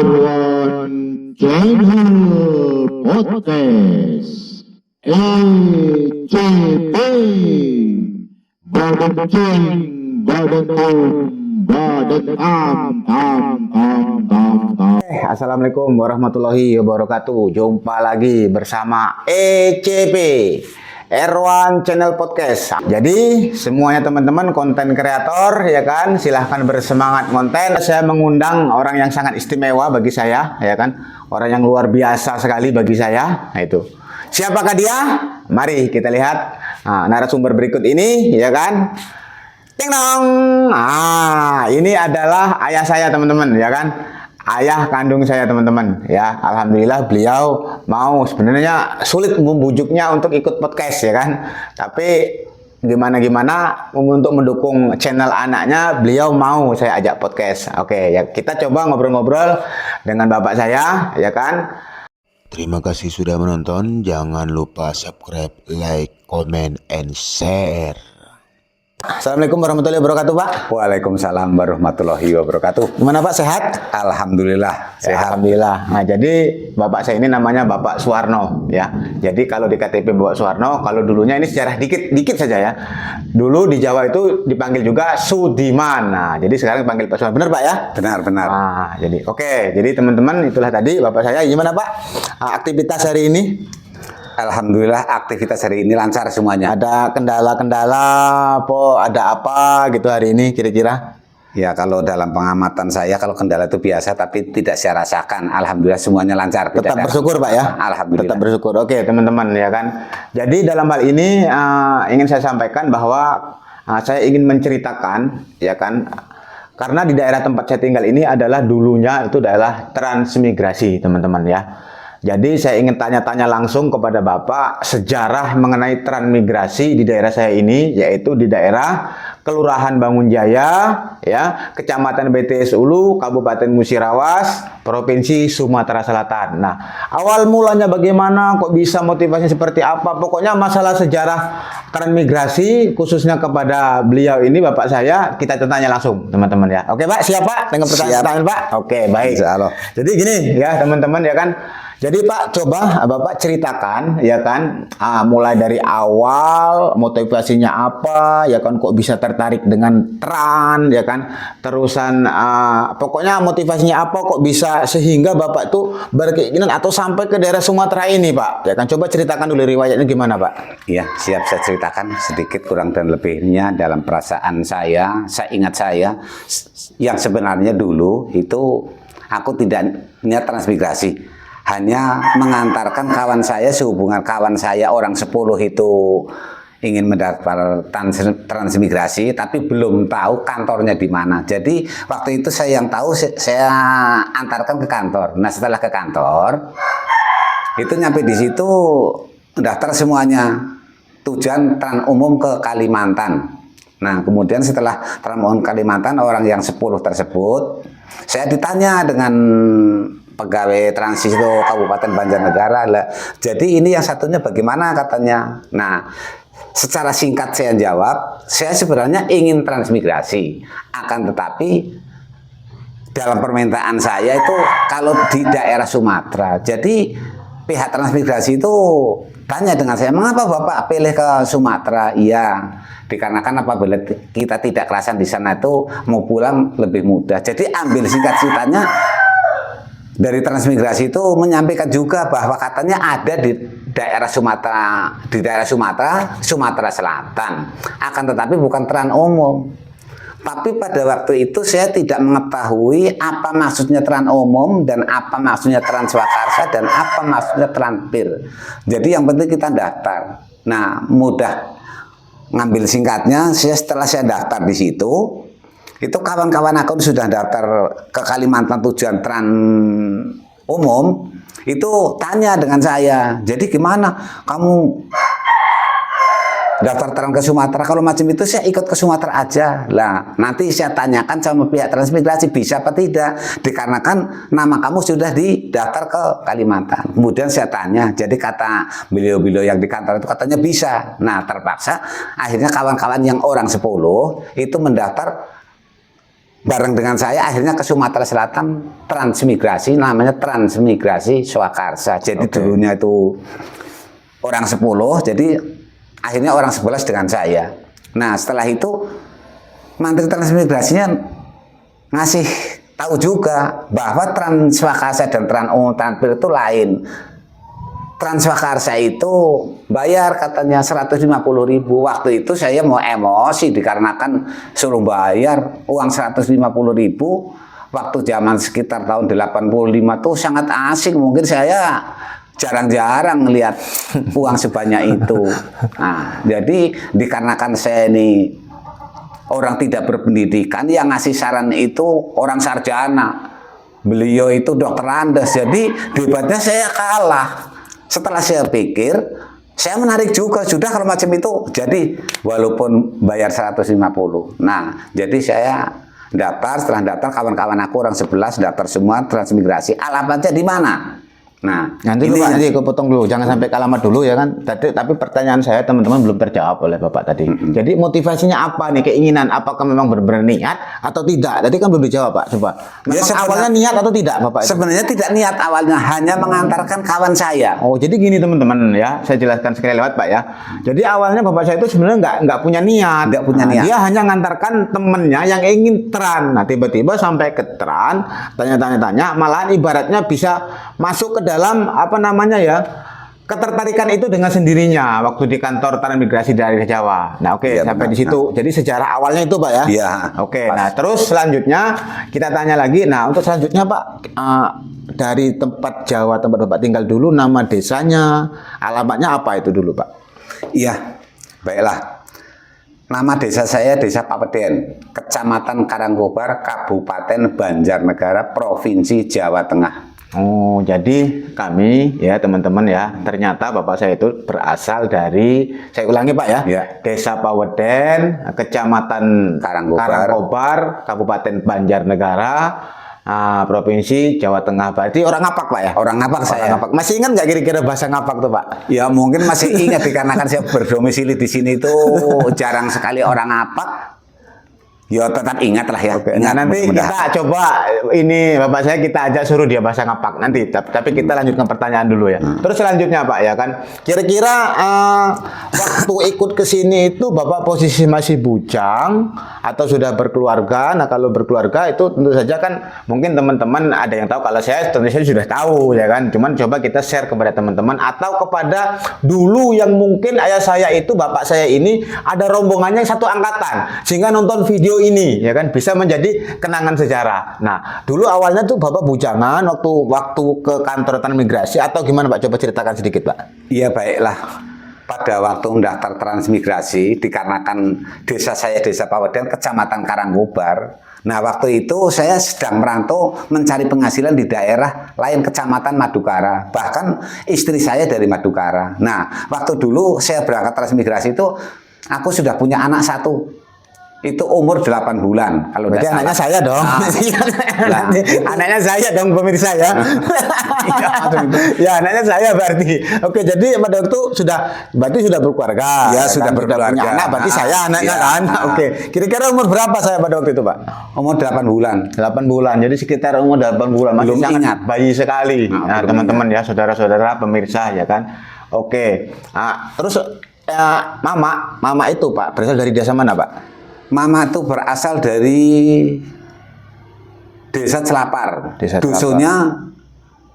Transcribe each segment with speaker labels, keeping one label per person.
Speaker 1: Erwan Channel Podcast ECP Badan Ceng Badan Badan
Speaker 2: Assalamualaikum warahmatullahi wabarakatuh. Jumpa lagi bersama ECP Erwan Channel Podcast. Jadi semuanya teman-teman konten kreator ya kan, silahkan bersemangat konten. Saya mengundang orang yang sangat istimewa bagi saya ya kan, orang yang luar biasa sekali bagi saya. Nah itu siapakah dia? Mari kita lihat narasumber berikut ini ya kan. Ting dong. Ini adalah ayah saya teman-teman ya kan. Ayah kandung saya teman-teman ya. Alhamdulillah beliau mau, sebenarnya sulit membujuknya untuk ikut podcast ya kan. Tapi gimana untuk mendukung channel anaknya, beliau mau saya ajak podcast. Oke ya, kita coba ngobrol-ngobrol dengan bapak saya ya kan.
Speaker 3: Terima kasih sudah menonton. Jangan lupa subscribe, like, comment, and share.
Speaker 2: Assalamualaikum warahmatullahi wabarakatuh, Pak.
Speaker 4: Waalaikumsalam warahmatullahi wabarakatuh.
Speaker 2: Gimana Pak, sehat?
Speaker 4: Alhamdulillah
Speaker 2: Ya,
Speaker 4: sehat.
Speaker 2: alhamdulillah. Nah, jadi bapak saya ini namanya Bapak Suwarno ya. Jadi kalau di KTP Bapak Suwarno, kalau dulunya ini sejarah dikit saja ya. Dulu di Jawa itu dipanggil juga Sudiman. Nah, jadi sekarang dipanggil Pak Suwarno. Benar Pak ya?
Speaker 4: Benar.
Speaker 2: Nah, jadi oke. Jadi teman-teman, itulah tadi bapak saya. Gimana Pak? Aktivitas hari ini?
Speaker 4: Alhamdulillah aktivitas hari ini lancar semuanya.
Speaker 2: Ada kendala-kendala ada apa gitu hari ini kira-kira?
Speaker 4: Ya kalau dalam pengamatan saya, kalau kendala itu biasa tapi tidak saya rasakan. Alhamdulillah semuanya lancar.
Speaker 2: Tetap bersyukur Pak ya?
Speaker 4: Alhamdulillah.
Speaker 2: Tetap bersyukur. Oke teman-teman ya kan. Jadi dalam hal ini ingin saya sampaikan bahwa saya ingin menceritakan ya kan. Karena di daerah tempat saya tinggal ini adalah dulunya itu adalah transmigrasi teman-teman ya. Jadi saya ingin tanya-tanya langsung kepada Bapak sejarah mengenai transmigrasi di daerah saya ini, yaitu di daerah Kelurahan Bangunjaya, ya, Kecamatan BTS Ulu, Kabupaten Musirawas, Provinsi Sumatera Selatan. Nah, awal mulanya bagaimana, kok bisa, motivasinya seperti apa? Pokoknya masalah sejarah transmigrasi khususnya kepada beliau ini, Bapak saya, kita tanya langsung, teman-teman ya. Oke Pak, siap Pak dengan pertanyaan Pak? Oke, baik.
Speaker 4: Insyaallah.
Speaker 2: Jadi gini ya teman-teman ya kan. Jadi Pak, coba Bapak ceritakan ya kan, mulai dari awal motivasinya apa ya kan, kok bisa tertarik dengan tran ya kan, terusan pokoknya motivasinya apa kok bisa sehingga Bapak tuh berkeinginan atau sampai ke daerah Sumatera ini Pak ya kan. Coba ceritakan dulu riwayatnya gimana Pak.
Speaker 4: Iya, siap saya ceritakan sedikit kurang dan lebihnya dalam perasaan saya ingat saya yang sebenarnya dulu itu aku tidak niat transmigrasi. Hanya mengantarkan kawan saya, sehubungan kawan saya orang 10 itu ingin mendaftar transmigrasi, tapi belum tahu kantornya di mana. Jadi waktu itu saya yang tahu, saya antarkan ke kantor. Nah setelah ke kantor, itu nyampe di situ daftar semuanya. Tujuan tran umum ke Kalimantan. Nah kemudian setelah tran umum Kalimantan, orang yang 10 tersebut, saya ditanya dengan pegawai transito Kabupaten Banjarnegara lah. Jadi ini yang satunya bagaimana katanya. Nah, secara singkat saya jawab, saya sebenarnya ingin transmigrasi. Akan tetapi dalam permintaan saya itu kalau di daerah Sumatera. Jadi pihak transmigrasi itu tanya dengan saya, mengapa Bapak pilih ke Sumatera? Iya, dikarenakan apabila kita tidak kerasan di sana itu mau pulang lebih mudah. Jadi ambil singkat ceritanya, dari transmigrasi itu menyampaikan juga bahwa katanya ada di daerah Sumatera Selatan. Akan tetapi bukan tran umum. Tapi pada waktu itu saya tidak mengetahui apa maksudnya tran umum dan apa maksudnya tran swakarsa dan apa maksudnya tran pir. Jadi yang penting kita daftar. Nah, mudah ngambil singkatnya, setelah saya daftar di situ, itu kawan-kawan aku sudah daftar ke Kalimantan tujuan tran umum, itu tanya dengan saya, jadi gimana kamu daftar tran ke Sumatera? Kalau macam itu saya ikut ke Sumatera aja lah. Nanti saya tanyakan sama pihak transmigrasi bisa apa tidak, dikarenakan nama kamu sudah didaftar ke Kalimantan. Kemudian saya tanya, jadi kata beliau-beliau yang di kantor itu katanya bisa. Nah terpaksa akhirnya kawan-kawan yang orang 10 itu mendaftar bareng dengan saya akhirnya ke Sumatera Selatan transmigrasi, namanya transmigrasi Swakarsa. Jadi dulunya itu orang 10, jadi akhirnya orang 11 dengan saya. Nah setelah itu Menteri Transmigrasinya ngasih tahu juga bahwa Transwakarsa dan Transpil itu lain. Transwakarsa itu bayar katanya 150.000. Waktu itu saya mau emosi dikarenakan suruh bayar uang 150.000. Waktu zaman sekitar tahun 85 tuh sangat asing. Mungkin saya jarang-jarang melihat uang sebanyak itu. Nah, jadi dikarenakan saya ini orang tidak berpendidikan, yang ngasih saran itu orang sarjana. Beliau itu dokter Andes. Jadi debatnya saya kalah. Setelah saya pikir, saya menarik juga, sudah kalau macam itu. Jadi walaupun bayar 150. Nah, jadi saya daftar, setelah daftar kawan-kawan aku orang 11 daftar semua transmigrasi. Alamatnya di mana? Nah,
Speaker 2: nanti
Speaker 4: ini
Speaker 2: Pak, nanti aku potong dulu, jangan sampai ke alamat dulu ya kan. Tapi pertanyaan saya teman-teman belum terjawab oleh Bapak tadi. Jadi motivasinya apa nih, keinginan? Apakah memang benar-benar niat atau tidak? Tadi kan belum dijawab Pak, coba. Memang awalnya niat atau tidak Bapak?
Speaker 4: Sebenarnya tidak niat awalnya, hanya mengantarkan kawan saya.
Speaker 2: Oh, jadi gini teman-teman ya, saya jelaskan sekali lewat Pak ya. Jadi awalnya Bapak saya itu sebenarnya nggak punya niat.
Speaker 4: Nggak punya niat.
Speaker 2: Dia hanya ngantarkan temennya yang ingin tran. Nah tiba-tiba sampai ke tran, tanya-tanya, malahan ibaratnya bisa masuk ke dalam apa namanya ya, ketertarikan itu dengan sendirinya waktu di kantor transmigrasi dari Jawa. Nah oke, sampai di situ. Jadi sejarah awalnya itu Pak ya.
Speaker 4: Iya.
Speaker 2: Oke, nah terus selanjutnya kita tanya lagi. Nah untuk selanjutnya Pak, dari tempat Jawa tempat Bapak tinggal dulu, nama desanya, alamatnya apa itu dulu Pak?
Speaker 4: Iya, baiklah. Nama desa saya Desa Paweden, Kecamatan Karangkobar, Kabupaten Banjarnegara, Provinsi Jawa Tengah.
Speaker 2: Oh, jadi kami ya teman-teman ya, ternyata Bapak saya itu berasal dari, saya ulangi Pak ya,
Speaker 4: Ya.
Speaker 2: Desa Paweden, Kecamatan Karangkobar, Kabupaten Banjarnegara, Provinsi Jawa Tengah. Berarti orang Ngapak Pak ya?
Speaker 4: Orang Ngapak saya.
Speaker 2: Ngapak. Masih ingat nggak kira-kira bahasa Ngapak tuh Pak?
Speaker 4: Ya mungkin masih ingat dikarenakan saya berdomisili di sini itu jarang sekali orang Ngapak. Ya tetap ingat lah ya.
Speaker 2: Oke,
Speaker 4: Ingat,
Speaker 2: nah nanti
Speaker 4: mudah-mudahan.
Speaker 2: kita coba ini Bapak saya kita ajak suruh dia bahasa Ngapak nanti. Tapi kita lanjutkan pertanyaan dulu ya. Terus selanjutnya Pak ya kan, kira-kira waktu ikut ke sini itu Bapak posisi masih bujang atau sudah berkeluarga? Nah kalau berkeluarga itu tentu saja kan mungkin teman-teman ada yang tahu, kalau saya tentu saja sudah tahu ya kan. Cuman coba kita share kepada teman-teman atau kepada dulu yang mungkin ayah saya itu, bapak saya ini ada rombongannya satu angkatan sehingga nonton video ini ya kan, bisa menjadi kenangan sejarah. Nah dulu awalnya tuh Bapak bujangan waktu ke kantor transmigrasi atau gimana Pak? Coba ceritakan sedikit Pak.
Speaker 4: Iya baiklah. Pada waktu mendaftar transmigrasi, dikarenakan desa saya Desa Paweden, Kecamatan Karangkobar. Nah waktu itu saya sedang merantau mencari penghasilan di daerah lain, Kecamatan Madukara. Bahkan istri saya dari Madukara. Nah waktu dulu saya berangkat transmigrasi itu, aku sudah punya anak satu. Itu umur 8 bulan. Kalau
Speaker 2: berarti anaknya saya dong. Anaknya saya dong pemirsa ya. Ya anaknya saya berarti. Oke, jadi pada waktu berarti sudah berkeluarga.
Speaker 4: Ya sudah berkeluarga.
Speaker 2: Punya anak berarti saya anaknya kan. Oke. Kira-kira umur berapa saya pada waktu itu Pak?
Speaker 4: Umur 8 bulan.
Speaker 2: 8 bulan. Jadi sekitar umur 8 bulan. Masih
Speaker 4: Belum
Speaker 2: sangat
Speaker 4: ingat.
Speaker 2: bayi sekali. Nah teman-teman ya, saudara-saudara pemirsa ya kan. Oke. Nah, terus mama itu Pak berasal dari desa mana Pak?
Speaker 4: Mama itu berasal dari Desa Celapar. Dusunnya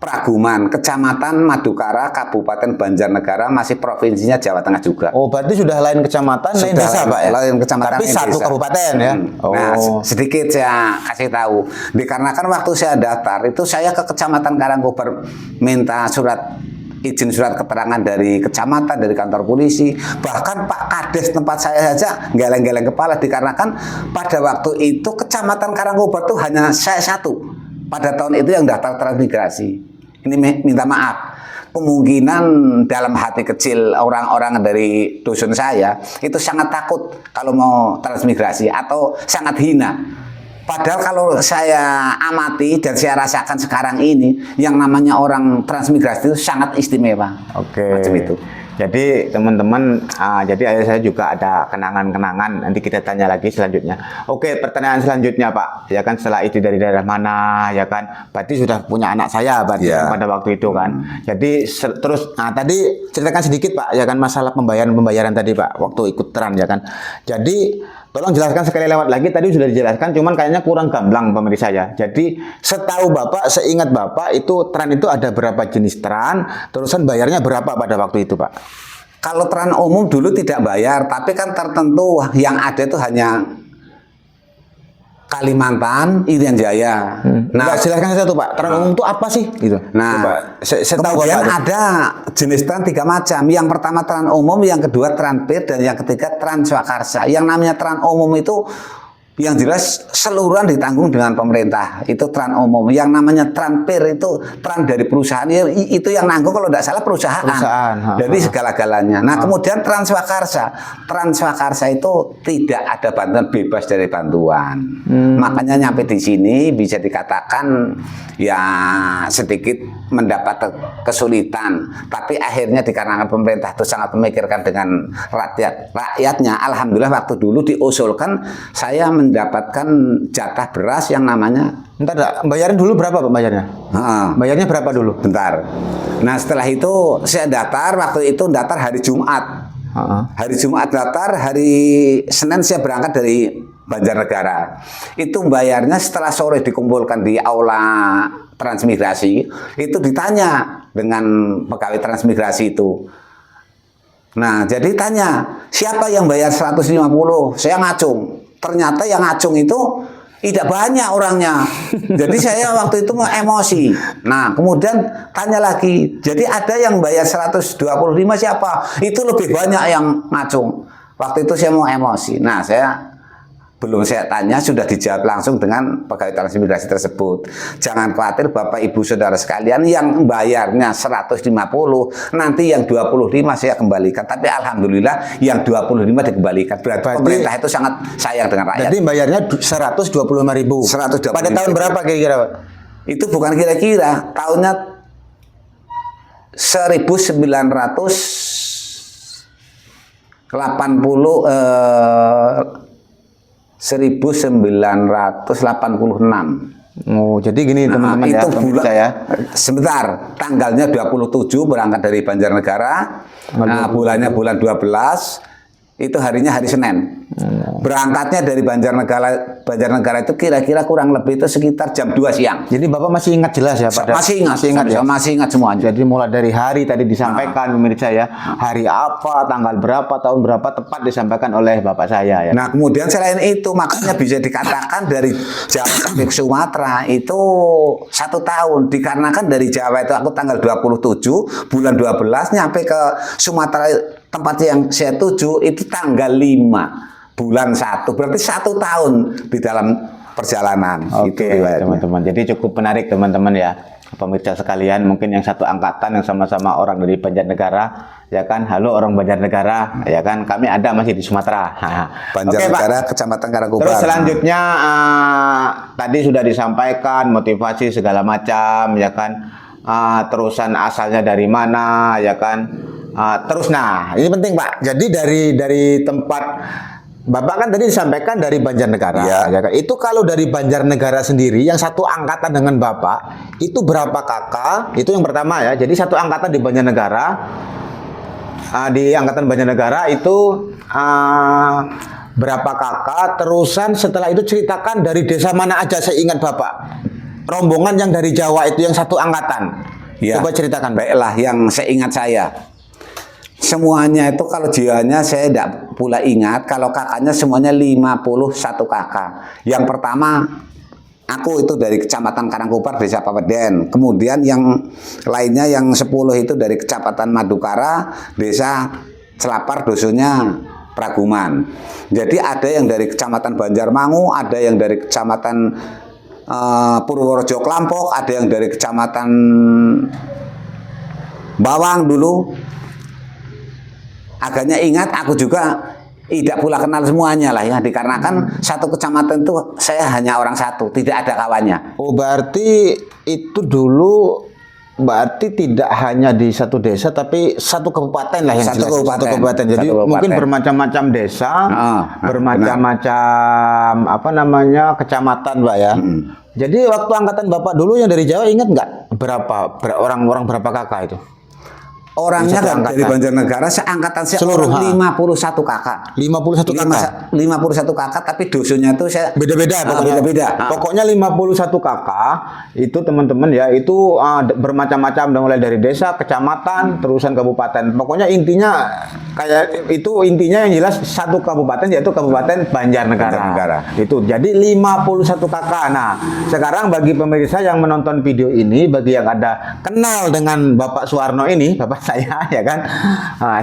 Speaker 4: Praguman, Kecamatan Madukara, Kabupaten Banjarnegara, masih provinsinya Jawa Tengah juga.
Speaker 2: Oh, berarti sudah lain kecamatan, lain desa Pak ya?
Speaker 4: Lain kecamatan,
Speaker 2: tapi satu
Speaker 4: desa.
Speaker 2: kabupaten ya?
Speaker 4: Nah, sedikit saya kasih tahu. Dikarenakan waktu saya daftar, itu saya ke Kecamatan Karangkobar minta izin surat keterangan dari kecamatan, dari kantor polisi, bahkan Pak Kades tempat saya saja geleng-geleng kepala dikarenakan pada waktu itu Kecamatan Karangkobar itu hanya saya satu pada tahun itu yang daftar transmigrasi. Ini minta maaf, kemungkinan dalam hati kecil orang-orang dari dusun saya itu sangat takut kalau mau transmigrasi atau sangat hina. Padahal kalau saya amati dan saya rasakan sekarang ini, yang namanya orang transmigrasi itu sangat istimewa.
Speaker 2: Oke.
Speaker 4: Macam itu.
Speaker 2: Jadi teman-teman, jadi ayah saya juga ada kenangan-kenangan. Nanti kita tanya lagi selanjutnya. Oke, pertanyaan selanjutnya Pak. Ya kan setelah itu dari daerah mana? Ya kan, berarti sudah punya anak saya berarti
Speaker 4: Ya.
Speaker 2: pada waktu itu kan. Jadi terus, tadi ceritakan sedikit Pak. Ya kan masalah pembayaran tadi Pak. Waktu ikut tran ya kan. Jadi tolong jelaskan sekali lewat lagi. Tadi sudah dijelaskan, cuman kayaknya kurang gamblang pemirsa ya. Jadi setahu Bapak, seingat Bapak itu tran itu ada berapa jenis tran, terusan bayarnya berapa pada waktu itu Pak?
Speaker 4: Kalau tran umum dulu tidak bayar, tapi kan tertentu yang ada itu hanya Kalimantan, Irian Jaya.
Speaker 2: Nah, silakan satu Pak. Tran umum itu apa sih? Gitu.
Speaker 4: Nah,
Speaker 2: Coba, setahu
Speaker 4: kemudian
Speaker 2: Bapak.
Speaker 4: ada jenis tran 3 macam. Yang pertama tran umum, yang kedua tran PIR, dan yang ketiga tran swakarsa. Yang namanya tran umum itu yang jelas seluruhan ditanggung dengan pemerintah. Itu tran umum. Yang namanya tran PIR itu tran dari perusahaan. Itu yang nanggung kalau tidak salah perusahaan. Jadi segala-galanya. Nah, kemudian tran swakarsa. Tran swakarsa itu tidak ada bantuan, bebas dari bantuan. Makanya nyampe di sini bisa dikatakan ya sedikit mendapat kesulitan. Tapi akhirnya dikarenakan pemerintah itu sangat memikirkan dengan rakyatnya. Alhamdulillah waktu dulu diusulkan saya mendapatkan jatah beras yang namanya.
Speaker 2: Bentar, bayarin dulu berapa Pak bayarnya? Bayarnya berapa dulu?
Speaker 4: Bentar. Nah setelah itu saya daftar, waktu itu daftar hari Jumat. Hari Jumat daftar, hari Senin saya berangkat dari Banjarnegara. Itu bayarnya setelah sore dikumpulkan di aula transmigrasi, itu ditanya dengan pegawai transmigrasi itu. Nah, jadi tanya, siapa yang bayar 150? Saya ngacung. Ternyata yang ngacung itu tidak banyak orangnya. Jadi saya waktu itu mau emosi. Nah, kemudian tanya lagi. Jadi ada yang bayar 125 siapa? Itu lebih banyak yang ngacung. Waktu itu saya mau emosi. Nah, belum saya tanya sudah dijawab langsung dengan pegawai transmigrasi tersebut. Jangan khawatir Bapak Ibu Saudara sekalian, yang bayarnya 150 nanti yang 25 saya kembalikan. Tapi alhamdulillah yang 25 dikembalikan. Berarti pemerintah itu sangat sayang dengan rakyat.
Speaker 2: Jadi bayarnya 125.000.
Speaker 4: 125.000.
Speaker 2: Pada tahun berapa kira-kira Pak?
Speaker 4: Itu bukan kira-kira, tahunnya 1986.
Speaker 2: Oh, jadi gini teman-teman ya,
Speaker 4: itu
Speaker 2: pemirsa ya.
Speaker 4: Sebentar, tanggalnya 27 berangkat dari Banjarnegara. Nah, bulannya bulan 12. Itu harinya hari Senin. Berangkatnya dari Banjarnegara itu kira-kira kurang lebih itu sekitar jam 2 siang.
Speaker 2: Jadi Bapak masih ingat jelas ya pada?
Speaker 4: Masih ingat ya? Masih ingat semuanya.
Speaker 2: Jadi mulai dari hari tadi disampaikan pemirsa ya, hari apa, tanggal berapa, tahun berapa tepat disampaikan oleh Bapak saya ya.
Speaker 4: Nah, kemudian selain itu makanya bisa dikatakan dari Jawa sampai ke Sumatera itu 1 tahun. Dikarenakan dari Jawa itu aku tanggal 27 bulan 12 nyampe ke Sumatera tempat yang saya tuju itu tanggal 5 bulan 1. Berarti 1 tahun di dalam perjalanan.
Speaker 2: Oke, teman-teman. Jadi cukup menarik teman-teman ya. Pemirsa sekalian, mungkin yang satu angkatan yang sama-sama orang dari Banjarnegara, ya kan? Halo orang Banjarnegara, ya kan? Kami ada masih di Sumatera.
Speaker 4: Banjarnegara, Kecamatan Karangkobar.
Speaker 2: Terus selanjutnya tadi sudah disampaikan motivasi segala macam, ya kan? Terusan asalnya dari mana, ya kan? Terus ini penting Pak. Jadi dari tempat Bapak kan tadi disampaikan dari Banjarnegara, ya kan? Itu kalau dari Banjarnegara sendiri yang satu angkatan dengan Bapak itu berapa kakak? Itu yang pertama ya. Jadi satu angkatan di Banjarnegara, di angkatan Banjarnegara itu berapa kakak? Terusan setelah itu ceritakan dari desa mana aja, saya ingat Bapak. Rombongan yang dari Jawa itu yang satu angkatan.
Speaker 4: Ya.
Speaker 2: Coba ceritakan.
Speaker 4: Baiklah, yang seingat saya. Semuanya itu kalau jiwanya saya tidak pula ingat. Kalau kakaknya semuanya 51 kakak. Yang pertama aku itu dari Kecamatan Karangkobar, Desa Papeden. Kemudian yang lainnya yang 10 itu dari Kecamatan Madukara, Desa Celapar, Dusunnya Praguman. Jadi ada yang dari Kecamatan Banjarmangu, ada yang dari Kecamatan Purworejo Klampok, ada yang dari Kecamatan Bawang dulu. Agaknya ingat, aku juga tidak pula kenal semuanya lah ya, dikarenakan satu kecamatan itu saya hanya orang satu, tidak ada kawannya.
Speaker 2: Oh, berarti itu dulu berarti tidak hanya di satu desa tapi satu kabupaten lah yang
Speaker 4: Satu
Speaker 2: jelas.
Speaker 4: kabupaten.
Speaker 2: Satu kabupaten. Jadi
Speaker 4: Satu kabupaten.
Speaker 2: mungkin bermacam-macam desa,
Speaker 4: Ah,
Speaker 2: bermacam-macam apa namanya kecamatan, Pak ya. Jadi waktu angkatan Bapak dulu yang dari Jawa ingat nggak orang-orang berapa kakak itu?
Speaker 4: Orangnya
Speaker 2: Satu
Speaker 4: kan
Speaker 2: angkatan.
Speaker 4: dari Banjarnegara seangkatan saya
Speaker 2: Seluruh,
Speaker 4: orang
Speaker 2: ha.
Speaker 4: 51 kakak.
Speaker 2: 51 kakak.
Speaker 4: 51 kakak tapi dusunnya itu saya
Speaker 2: Beda-beda pokoknya.
Speaker 4: beda-beda.
Speaker 2: Pokoknya 51 kakak itu teman-teman ya itu bermacam-macam mulai dari desa, kecamatan, terusan kabupaten. Pokoknya intinya kayak itu intinya yang jelas satu kabupaten yaitu Kabupaten Banjarnegara.
Speaker 4: Banjarnegara.
Speaker 2: Itu. Jadi 51 kakak. Nah, sekarang bagi pemirsa yang menonton video ini, bagi yang ada kenal dengan Bapak Suwarno ini, Bapak saya ya kan,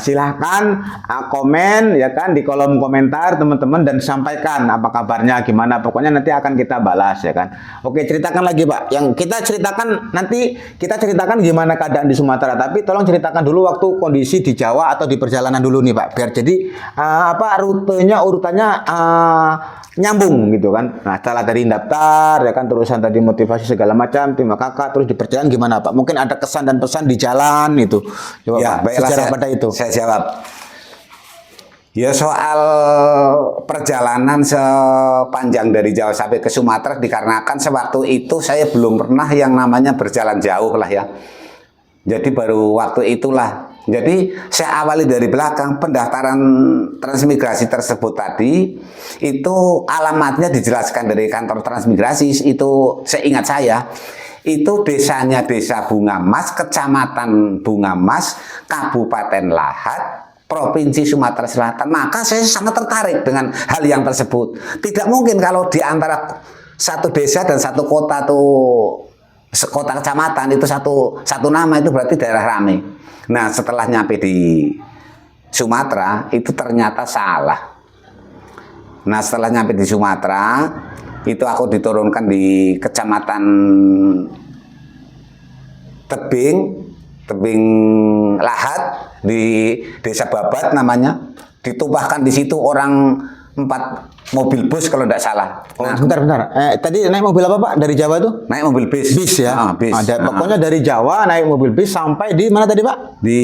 Speaker 2: silahkan komen ya kan di kolom komentar teman-teman dan sampaikan apa kabarnya gimana, pokoknya nanti akan kita balas ya kan. Oke, ceritakan lagi Pak, yang kita ceritakan nanti kita ceritakan gimana keadaan di Sumatera, tapi tolong ceritakan dulu waktu kondisi di Jawa atau di perjalanan dulu nih Pak, biar jadi rutenya urutannya nyambung gitu kan. Nah, setelah dari daftar ya kan, terusan tadi motivasi segala macam, terima kakak, terus di perjalanan gimana Pak? Mungkin ada kesan dan pesan di jalan itu. Coba
Speaker 4: Ya,
Speaker 2: Pak,
Speaker 4: baiklah
Speaker 2: sejarah pada itu.
Speaker 4: Saya jawab. Ya soal perjalanan sepanjang dari Jawa sampai ke Sumatera dikarenakan sewaktu itu saya belum pernah yang namanya berjalan jauh lah ya. Jadi baru waktu itulah. Jadi saya awali dari belakang, pendaftaran transmigrasi tersebut tadi itu alamatnya dijelaskan dari kantor transmigrasi itu seingat saya. Itu desanya Desa Bunga Mas, Kecamatan Bunga Mas, Kabupaten Lahat, Provinsi Sumatera Selatan. Maka saya sangat tertarik dengan hal yang tersebut. Tidak mungkin kalau di antara satu desa dan satu kota tuh kota kecamatan itu satu nama, itu berarti daerah rame. Nah, setelah nyampe di Sumatera itu ternyata salah. Nah, setelah nyampe di Sumatera itu aku diturunkan di Kecamatan Tebing Lahat di Desa Babat namanya. Ditumpahkan di situ orang 4 mobil bus kalau tidak salah.
Speaker 2: Oh,
Speaker 4: Nah,
Speaker 2: bentar. Tadi naik mobil apa Pak dari Jawa tuh?
Speaker 4: naik mobil bis.
Speaker 2: Bis ya.
Speaker 4: Bis.
Speaker 2: Pokoknya dari Jawa naik mobil bis sampai di mana tadi Pak?
Speaker 4: Di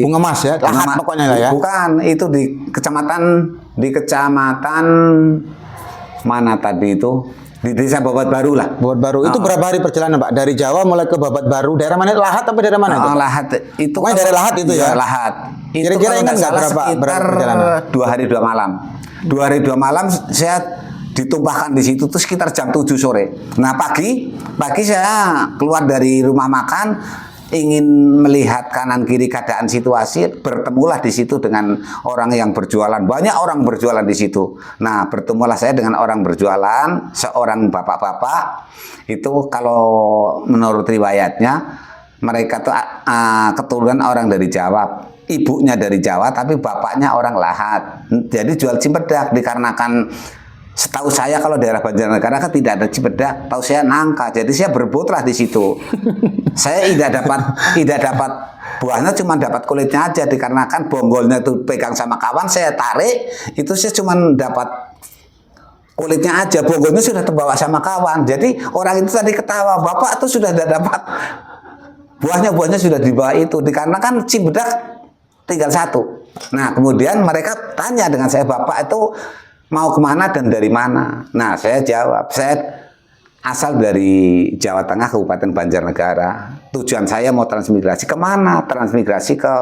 Speaker 2: Bunga Mas ya. Lahat pokoknya lah ya.
Speaker 4: Bukan, itu di kecamatan mana tadi itu? Di Desa Babat Baru lah.
Speaker 2: Babat Baru. Itu berapa hari perjalanan Pak? Dari Jawa mulai ke Babat Baru. Daerah mana? Lahat apa daerah mana itu?
Speaker 4: Lahat itu.
Speaker 2: Pokoknya daerah Lahat itu ya?
Speaker 4: Lahat. Itu
Speaker 2: Kira-kira
Speaker 4: kalau
Speaker 2: ingat nggak
Speaker 4: salah
Speaker 2: berapa perjalanan?
Speaker 4: 2 hari 2 malam. 2 hari 2 malam saya ditumpahkan di situ tuh sekitar jam 7 sore. Nah, pagi saya keluar dari rumah makan, ingin melihat kanan kiri keadaan situasi, bertemulah di situ dengan orang yang berjualan. Banyak orang berjualan di situ. Nah, bertemulah saya dengan orang berjualan, seorang bapak-bapak. Itu kalau menurut riwayatnya mereka tuh keturunan orang dari Jawa. Ibunya dari Jawa tapi bapaknya orang Lahat. Jadi jual cimpedak dikarenakan setahu saya kalau daerah Banjarnegara kan tidak ada cimpedak, tahu saya nangka. Jadi saya berebutlah di situ. Saya tidak dapat buahnya, cuma dapat kulitnya aja dikarenakan bonggolnya itu pegang sama kawan, saya tarik, itu saya cuma dapat kulitnya aja, bonggolnya sudah terbawa sama kawan. Jadi orang itu tadi ketawa, bapak itu sudah dapat buahnya sudah dibawa itu dikarenakan cimbedak tinggal 1. Nah, kemudian mereka tanya dengan saya, bapak itu mau kemana dan dari mana? Nah, saya jawab, saya asal dari Jawa Tengah, Kabupaten Banjarnegara. Tujuan saya mau transmigrasi kemana? Transmigrasi ke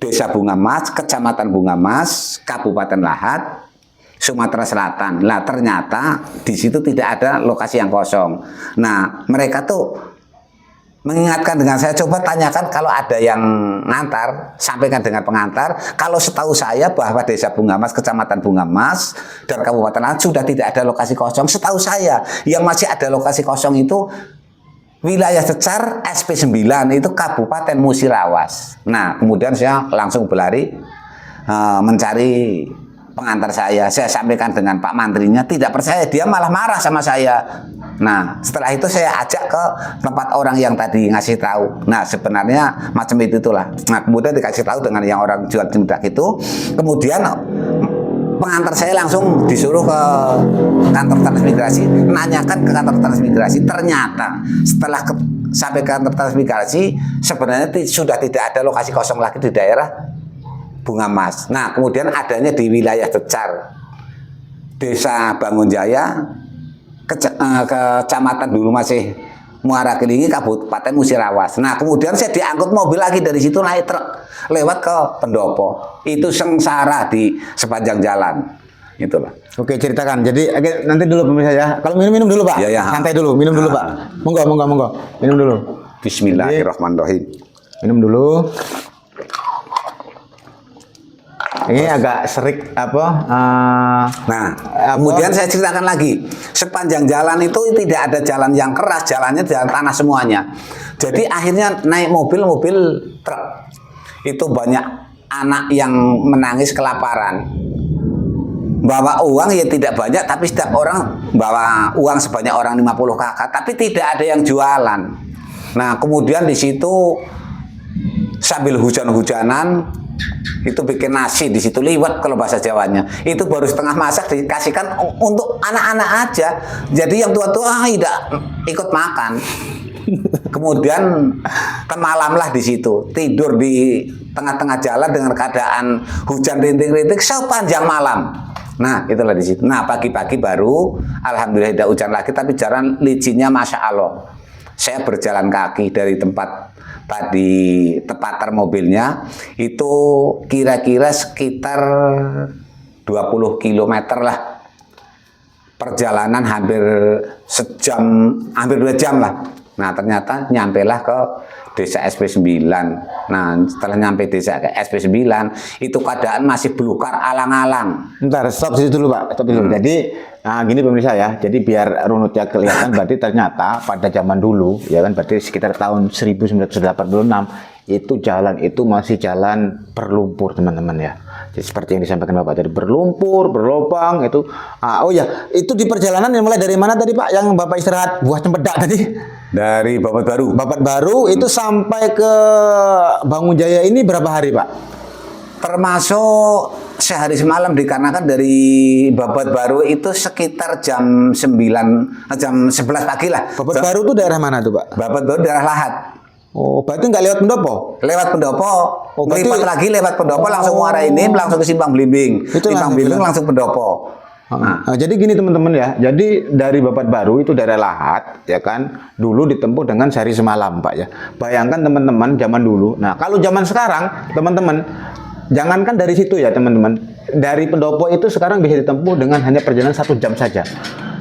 Speaker 4: Desa Bunga Mas, Kecamatan Bunga Mas, Kabupaten Lahat, Sumatera Selatan. Nah, ternyata di situ tidak ada lokasi yang kosong. Nah, mereka tuh mengingatkan dengan saya, coba tanyakan kalau ada yang ngantar, sampaikan dengan pengantar. Kalau setahu saya bahwa Desa Bunga Mas, Kecamatan Bunga Mas, dan Kabupaten Lahat sudah tidak ada lokasi kosong. Setahu saya, yang masih ada lokasi kosong itu wilayah Cecar SP9, itu Kabupaten Musirawas. Nah, kemudian saya langsung berlari mencari pengantar saya. Saya sampaikan dengan Pak Mantrinya, tidak percaya, dia malah marah sama saya. Nah, setelah itu saya ajak ke tempat orang yang tadi ngasih tahu. Nah, sebenarnya macam itulah. Nah, kemudian dikasih tahu dengan yang orang jual cimbedak itu. Kemudian pengantar saya langsung disuruh ke kantor transmigrasi, nanyakan ke kantor transmigrasi. Ternyata setelah sampai ke kantor transmigrasi, sebenarnya sudah tidak ada lokasi kosong lagi di daerah Bunga Mas. Nah, kemudian adanya di wilayah Cecar, Desa Bangunjaya, kecamatan dulu masih Muara Kelingi, Kabupaten Musirawas. Nah, kemudian saya diangkut mobil lagi dari situ, naik truk lewat ke Pendopo. Itu sengsara di sepanjang jalan. Itulah.
Speaker 2: Oke, ceritakan. Jadi nanti dulu pemirsa ya. Kalau minum dulu, Pak.
Speaker 4: Ya, ya.
Speaker 2: Santai dulu, minum dulu, Pak. Monggo. Minum dulu.
Speaker 4: Bismillahirrahmanirrahim.
Speaker 2: Minum dulu. Ini agak serik apa?
Speaker 4: Kemudian saya ceritakan lagi. Sepanjang jalan itu tidak ada jalan yang keras, jalannya jalan tanah semuanya. Jadi akhirnya naik mobil truk. Itu banyak anak yang menangis kelaparan. Bawa uang ya tidak banyak, tapi setiap orang bawa uang sebanyak orang 50 kakak, tapi tidak ada yang jualan. Nah, kemudian di situ sambil hujan-hujanan itu bikin nasi di situ, liwet kalau bahasa Jawanya. Itu baru setengah masak dikasihkan untuk anak-anak aja. Jadi yang tua-tua tidak ikut makan. Kemudian malamlah di situ, tidur di tengah-tengah jalan dengan keadaan hujan rintik-rintik sepanjang malam. Nah, itulah di situ. Nah, pagi-pagi baru alhamdulillah tidak hujan lagi, tapi jalan licinnya Masya Allah. Saya berjalan kaki dari tempat tadi tepater mobilnya itu kira-kira sekitar 20 km lah. Perjalanan hampir sejam, hampir 2 jam lah. Nah, ternyata nyampailah ke desa SP9. Nah, setelah nyampe desa ke SP9 itu keadaan masih belukar alang-alang.
Speaker 2: Bentar, stop situ dulu, Pak. Stop dulu. Jadi gini pemirsa ya. Jadi biar runutnya kelihatan, berarti ternyata pada zaman dulu ya kan, berarti sekitar tahun 1986 itu jalan itu masih jalan berlumpur, teman-teman ya. Jadi seperti yang disampaikan Bapak tadi, berlumpur, berlobang itu. Oh ya, itu di perjalanan yang mulai dari mana tadi, Pak? Yang Bapak istirahat buah cempedak tadi?
Speaker 4: Dari Babat Baru.
Speaker 2: Babat Baru itu sampai ke Bangunjaya ini berapa hari, Pak?
Speaker 4: Termasuk sehari semalam, dikarenakan dari Babat Baru itu sekitar jam 11 pagi lah.
Speaker 2: Babat Baru itu daerah mana tuh, Pak?
Speaker 4: Babat Baru daerah Lahat.
Speaker 2: Oh, berarti nggak lewat Pendopo?
Speaker 4: Lewat Pendopo.
Speaker 2: Oh, berarti
Speaker 4: Melipat lagi lewat Pendopo, langsung Muara ini, langsung ke Simpang Blimbing. Simpang Blimbing langsung Pendopo.
Speaker 2: Nah, jadi gini teman-teman ya. Jadi dari Babat Baru itu daerah Lahat ya kan, dulu ditempuh dengan sehari semalam, Pak ya. Bayangkan teman-teman zaman dulu. Nah, kalau zaman sekarang teman-teman, jangankan dari situ ya teman-teman, dari Pendopo itu sekarang bisa ditempuh dengan hanya perjalanan 1 jam saja.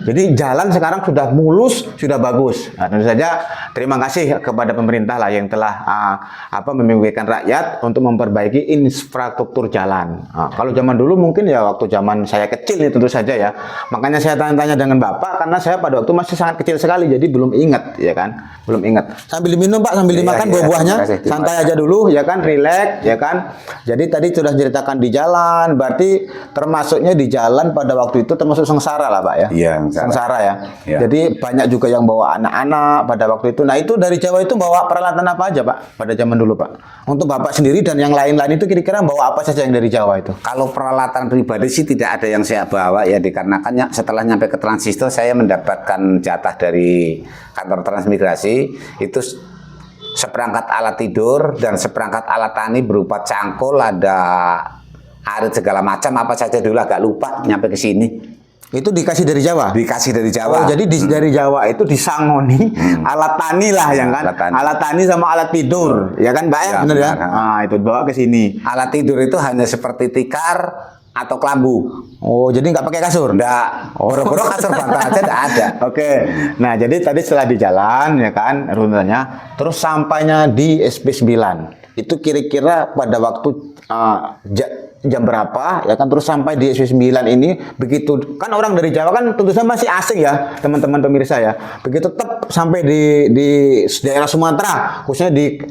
Speaker 2: Jadi jalan sekarang sudah mulus, sudah bagus. Nah, tentu saja terima kasih kepada pemerintah lah yang telah memimpikan rakyat untuk memperbaiki infrastruktur jalan. Nah, kalau zaman dulu mungkin ya waktu zaman saya kecil ya tentu saja ya. Makanya saya tanya-tanya dengan Bapak karena saya pada waktu masih sangat kecil sekali, jadi belum ingat ya kan, belum ingat. Sambil diminum Pak, sambil dimakan buah-buahnya, santai aja dulu ya kan, rileks ya kan. Jadi tadi sudah ceritakan di jalan, berarti termasuknya di jalan pada waktu itu termasuk sengsara lah Pak ya.
Speaker 4: Iya.
Speaker 2: Sengsara ya. Jadi banyak juga yang bawa anak-anak pada waktu itu. Nah, itu dari Jawa itu bawa peralatan apa aja, Pak? Pada zaman dulu, Pak. Untuk Bapak sendiri dan yang lain-lain itu kira-kira bawa apa saja yang dari Jawa itu?
Speaker 4: Kalau peralatan pribadi sih tidak ada yang saya bawa ya, dikarenakan setelah nyampe ke Transistor saya mendapatkan jatah dari kantor transmigrasi itu seperangkat alat tidur dan seperangkat alat tani berupa cangkul, ada arit segala macam apa saja dulu, agak lupa nyampe ke sini.
Speaker 2: Itu dikasih dari Jawa?
Speaker 4: Dikasih dari Jawa.
Speaker 2: Oh, jadi dari Jawa itu disangoni alat tani lah yang kan? Alat tani sama alat tidur, ya kan Mbak ya? Bener ya? Nah, itu bawa ke sini.
Speaker 4: Alat tidur itu hanya seperti tikar atau kelambu.
Speaker 2: Oh, jadi nggak pakai kasur?
Speaker 4: Nggak. Boro-boro kasur bantal aja nggak ada.
Speaker 2: Oke. Nah, jadi tadi setelah di jalan, ya kan, rutenya, terus sampainya di SP9. Itu kira-kira pada waktu jam berapa ya kan, terus sampai di SP9 ini begitu kan, orang dari Jawa kan tentu saja masih asing ya teman-teman pemirsa ya, begitu tetap sampai di daerah Sumatera khususnya di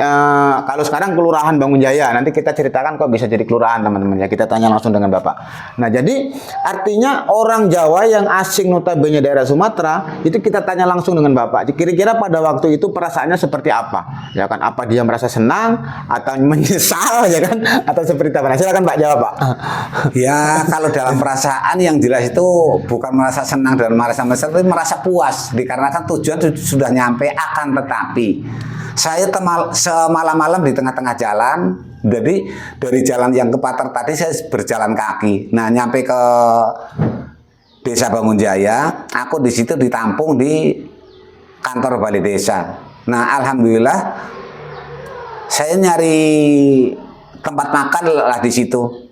Speaker 2: kalau sekarang Kelurahan Bangunjaya, nanti kita ceritakan kok bisa jadi kelurahan teman-teman ya, kita tanya langsung dengan Bapak. Nah, jadi artinya orang Jawa yang asing notabene daerah Sumatera itu kita tanya langsung dengan Bapak, kira-kira pada waktu itu perasaannya seperti apa ya kan, apa dia merasa senang atau menyesal ya kan, atau seperti apa? Nah, silakan Pak jawab Pak?
Speaker 4: Ya, kalau dalam perasaan yang jelas itu bukan merasa senang dan merasa mesra, tapi merasa puas dikarenakan tujuan sudah nyampe. Akan tetapi saya semalam-malam di tengah-tengah jalan, jadi dari jalan yang ke Pater tadi saya berjalan kaki. Nah, nyampe ke Desa Bangunjaya, aku di situ ditampung di kantor balai desa. Nah, alhamdulillah saya nyari tempat makan lah di situ.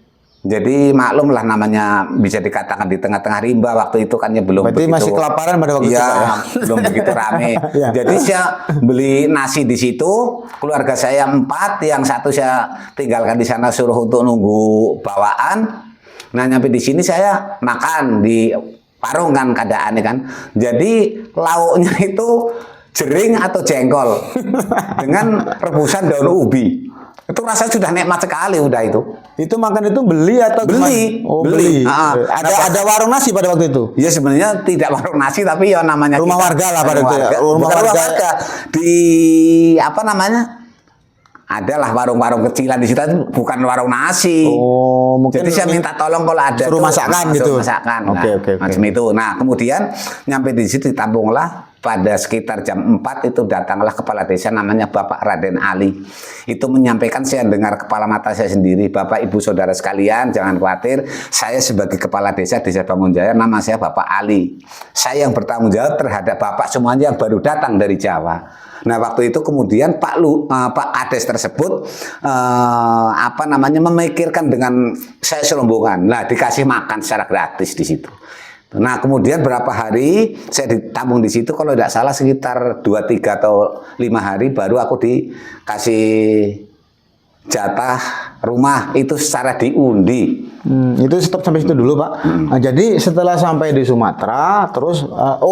Speaker 4: Jadi maklum lah namanya bisa dikatakan di tengah-tengah rimba waktu itu kan ya belum.
Speaker 2: Berarti
Speaker 4: begitu,
Speaker 2: masih kelaparan pada waktu itu, Pak, ya?
Speaker 4: Belum begitu rame.
Speaker 2: Ya.
Speaker 4: Jadi saya beli nasi di situ, keluarga saya 4, yang satu saya tinggalkan di sana suruh untuk nunggu bawaan. Nah, nyampe di sini saya makan di warung kan keadaannya kan. Jadi lauknya itu jering atau jengkol dengan rebusan daun ubi. Itu rasanya sudah nikmat sekali udah itu.
Speaker 2: Itu makan itu beli atau
Speaker 4: Beli.
Speaker 2: gimana? Oh,
Speaker 4: Beli.
Speaker 2: beli. Ada warung nasi pada waktu itu.
Speaker 4: Ya sebenarnya tidak warung nasi tapi ya namanya
Speaker 2: Rumah warga lah pada itu ya.
Speaker 4: Rumah
Speaker 2: Bukan
Speaker 4: warga. Di apa namanya? Adalah warung-warung kecilan di situ, bukan warung nasi.
Speaker 2: Oh, mungkin
Speaker 4: Jadi saya minta tolong kalau ada
Speaker 2: suruh masakan gitu.
Speaker 4: Masakan.
Speaker 2: Oke,
Speaker 4: Nah,
Speaker 2: oke.
Speaker 4: macam itu. Nah, kemudian nyampe di situ ditampunglah. Pada sekitar jam 4 itu datanglah kepala desa namanya Bapak Raden Ali. Itu menyampaikan, saya dengar kepala mata saya sendiri, Bapak Ibu Saudara sekalian, jangan khawatir, saya sebagai kepala desa Bangunjaya, nama saya Bapak Ali. Saya yang bertanggung jawab terhadap Bapak semuanya yang baru datang dari Jawa. Nah, waktu itu kemudian Pak Kades tersebut memikirkan dengan saya serombongan. Nah, dikasih makan secara gratis di situ. Nah, kemudian berapa hari saya ditampung di situ, kalau tidak salah sekitar 2, 3 atau 5 hari baru aku dikasih jatah rumah itu secara diundi.
Speaker 2: Itu stop sampai situ dulu, Pak. Nah, jadi setelah sampai di Sumatera, terus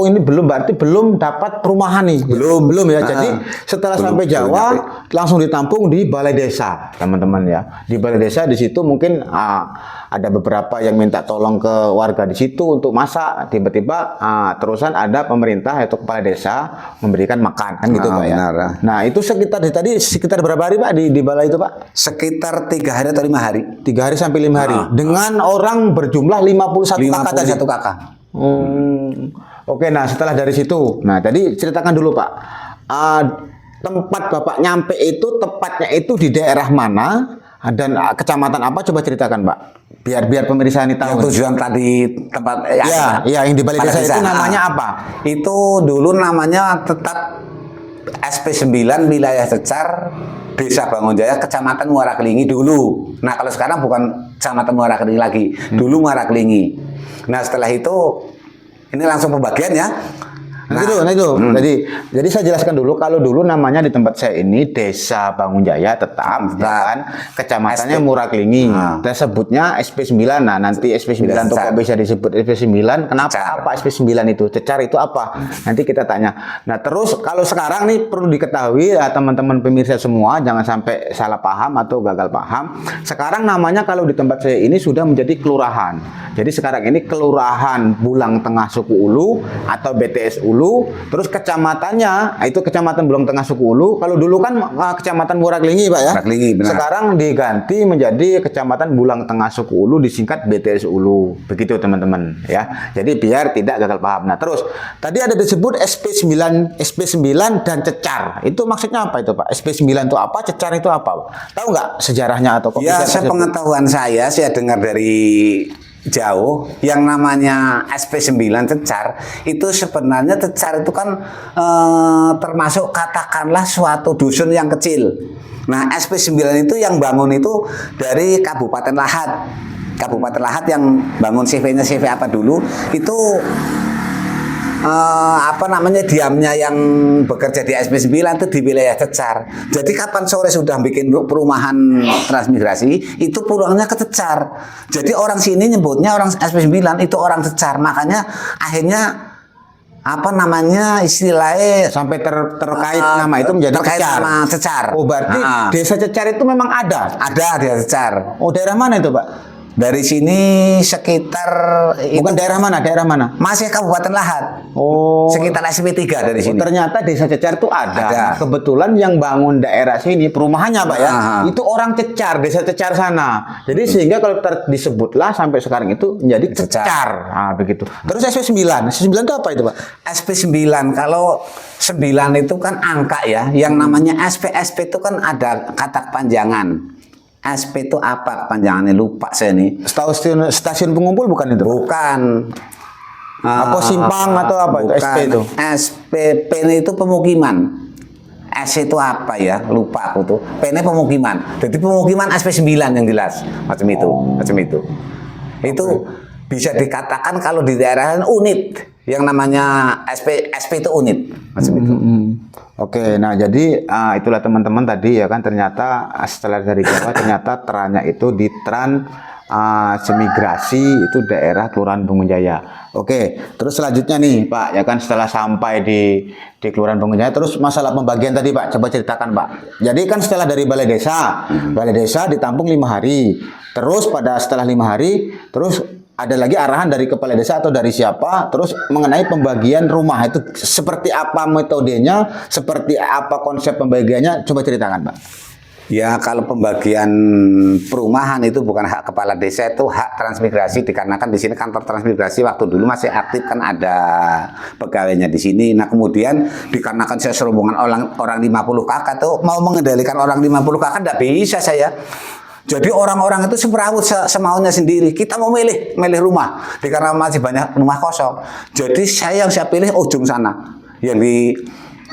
Speaker 2: ini berarti belum dapat perumahan nih. Belum ya. Jadi setelah sampai Jawa langsung ditampung di balai desa, teman-teman ya. Di balai desa di situ mungkin ada beberapa yang minta tolong ke warga di situ untuk masak. Tiba-tiba terusan ada pemerintah yaitu kepala desa memberikan makan kan gitu, Pak ya.
Speaker 4: Benar.
Speaker 2: Nah, itu sekitar berapa hari, Pak, di balai itu, Pak?
Speaker 4: Sekitar 3 hari atau 5 hari.
Speaker 2: 3 hari sampai 5 hari. Dengan orang berjumlah 51 kakak tadi.
Speaker 4: 51 kakak.
Speaker 2: Oke, nah setelah dari situ, nah tadi ceritakan dulu, Pak, tempat Bapak nyampe itu tepatnya itu di daerah mana dan kecamatan apa, coba ceritakan, Pak, biar pemirsa ini tahu.
Speaker 4: Yang tujuan tadi tempat
Speaker 2: ya yang di balai desa itu namanya apa?
Speaker 4: Itu dulu namanya tetap SP9 wilayah Cecar, Desa Bangunjaya, Kecamatan Muara Kelingi dulu. Nah, kalau sekarang bukan Kecamatan Muara Kelingi lagi, dulu Muara Kelingi. Nah, setelah itu ini langsung pembagian ya.
Speaker 2: Jadi saya jelaskan dulu, kalau dulu namanya di tempat saya ini Desa Bangunjaya tetap kan, kecamatannya Muara Kelingi. Kita sebutnya SP9. Nah, nanti SP9 itu kok bisa disebut SP9? Kenapa?
Speaker 4: Cecar.
Speaker 2: Apa SP9 itu? Cecar itu apa? Nanti kita tanya. Nah, terus kalau sekarang nih perlu diketahui ya teman-teman pemirsa semua, jangan sampai salah paham atau gagal paham. Sekarang namanya kalau di tempat saya ini sudah menjadi kelurahan. Jadi sekarang ini Kelurahan Bulang Tengah Suku Ulu atau BTS Ulu. Terus kecamatannya itu Kecamatan Bulang Tengah Suku Ulu. Kalau dulu kan Kecamatan Muara Kelingi, Pak ya.
Speaker 4: Muara Kelingi, benar.
Speaker 2: Sekarang diganti menjadi Kecamatan Bulang Tengah Suku Ulu, disingkat BTS Ulu. Begitu, teman-teman ya. Jadi biar tidak gagal paham. Nah, terus tadi ada disebut SP9 dan Cecar. Itu maksudnya apa itu, Pak? SP9 itu apa? Cecar itu apa? Tahu nggak sejarahnya atau kok
Speaker 4: Ya,
Speaker 2: bisa
Speaker 4: sepengetahuan saya dengar dari jauh yang namanya SP9 Cecar itu sebenarnya Cecar itu kan termasuk katakanlah suatu dusun yang kecil. Nah, SP9 itu yang bangun itu dari Kabupaten Lahat. Kabupaten Lahat yang bangun CV-nya CV apa dulu itu diamnya yang bekerja di SP9 itu di wilayah Cecar. Jadi kapan sore sudah bikin perumahan transmigrasi, itu pulangnya ke Cecar. Jadi orang sini nyebutnya orang SP9 itu orang Cecar. Makanya akhirnya istilahnya
Speaker 2: sampai terkait nama itu menjadi
Speaker 4: terkait
Speaker 2: Cecar.
Speaker 4: nama Cecar.
Speaker 2: Oh, berarti Desa Cecar itu memang ada?
Speaker 4: Ada Desa Cecar.
Speaker 2: Oh, daerah mana itu, Pak?
Speaker 4: Dari sini sekitar
Speaker 2: Bukan daerah mana? Daerah mana?
Speaker 4: masih Kabupaten Lahat.
Speaker 2: Oh.
Speaker 4: Sekitar SP3 dari sini.
Speaker 2: Ternyata desa Cecar itu ada.
Speaker 4: Ada.
Speaker 2: Kebetulan yang bangun daerah sini perumahannya Pak ya, itu orang Cecar, desa Cecar sana. Jadi sehingga kalau disebutlah sampai sekarang itu menjadi Cecar. Nah, begitu. Terus SP9. SP9 itu apa itu Pak?
Speaker 4: SP9 kalau 9 itu kan angka ya. Yang namanya SP itu kan ada kata panjangan. SP itu apa panjangannya, lupa saya nih.
Speaker 2: Stasiun pengumpul bukan itu?
Speaker 4: Bukan.
Speaker 2: Apa simpang atau apa itu SP itu?
Speaker 4: SPP itu pemukiman. S itu apa ya? Lupa aku tuh. P ini pemukiman. Jadi pemukiman SP9 yang jelas. Macam itu, macam itu. Itu bisa dikatakan kalau di daerah unit yang namanya SP itu unit. Macam itu.
Speaker 2: Oke, nah jadi itulah teman-teman tadi ya kan, ternyata setelah dari Jawa ternyata terannya itu di Transmigrasi itu daerah Kelurahan Bangunjaya. Oke, terus selanjutnya nih Pak ya kan, setelah sampai di Kelurahan Bangunjaya, terus masalah pembagian tadi Pak, coba ceritakan Pak. Jadi kan setelah dari Balai Desa ditampung 5 hari, terus setelah 5 hari terus ada lagi arahan dari kepala desa atau dari siapa, terus mengenai pembagian rumah itu seperti apa metodenya, seperti apa konsep pembagiannya, coba ceritakan Pak.
Speaker 4: Ya kalau pembagian perumahan itu bukan hak kepala desa, itu hak transmigrasi, dikarenakan di sini kantor transmigrasi waktu dulu masih aktif kan, ada pegawainya di sini. Nah kemudian dikarenakan saya serombongan orang 50 kakak tuh mau mengendalikan orang 50 kakak tidak bisa saya. Jadi orang-orang itu semrawut semaunya sendiri. Kita mau milih rumah, karena masih banyak rumah kosong. Jadi saya pilih ujung sana, yang di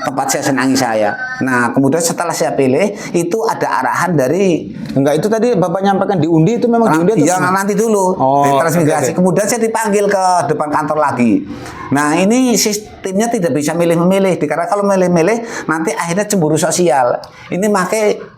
Speaker 4: tempat saya senangi saya. Nah kemudian setelah saya pilih itu ada arahan dari
Speaker 2: Enggak, itu tadi Bapak nyampaikan diundi, itu memang diundi atau
Speaker 4: yang nanti dulu di transmigrasi. Kemudian saya dipanggil ke depan kantor lagi. Nah ini sistemnya tidak bisa milih-memilih, karena kalau milih-milih nanti akhirnya cemburu sosial. Ini pakai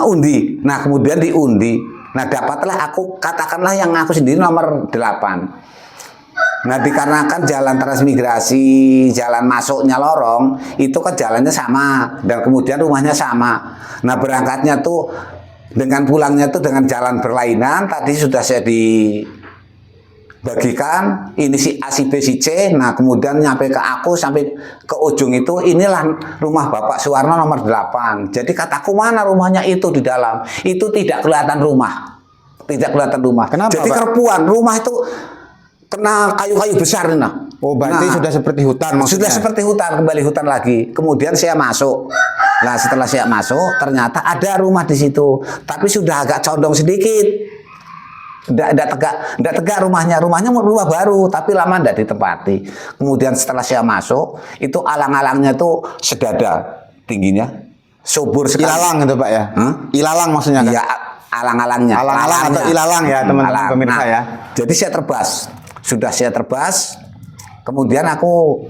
Speaker 4: undi. Nah kemudian diundi. Nah dapatlah aku, katakanlah yang aku sendiri nomor 8. Nah dikarenakan jalan transmigrasi, jalan masuknya lorong, itu kan jalannya sama dan kemudian rumahnya sama. Nah berangkatnya tuh dengan pulangnya tuh dengan jalan berlainan. Tadi sudah saya dibagikan, ini si A, si B, si C. Nah kemudian nyampe ke aku sampai ke ujung itu, inilah rumah Bapak Suwarno nomor 8. Jadi kataku mana rumahnya itu di dalam, itu tidak kelihatan rumah, tidak kelihatan rumah.
Speaker 2: Kenapa,
Speaker 4: jadi
Speaker 2: Pak?
Speaker 4: kerpuan rumah itu kena kayu-kayu besar nah.
Speaker 2: Oh berarti sudah seperti hutan maksudnya?
Speaker 4: Sudah seperti hutan, kembali hutan lagi. Kemudian saya masuk. Nah setelah saya masuk ternyata ada rumah di situ, tapi sudah agak condong sedikit. Tidak tegak rumahnya rumah baru, tapi lama tidak ditempati. Kemudian setelah saya masuk, itu alang-alangnya tuh sedada tingginya, subur sekali.
Speaker 2: Ilalang itu Pak ya? Ilalang maksudnya kan?
Speaker 4: Ya, alang-alangnya.
Speaker 2: Alang-alang atau ilalang ya teman-teman pemirsa ya.
Speaker 4: Jadi saya terbas, sudah saya terbas. Kemudian aku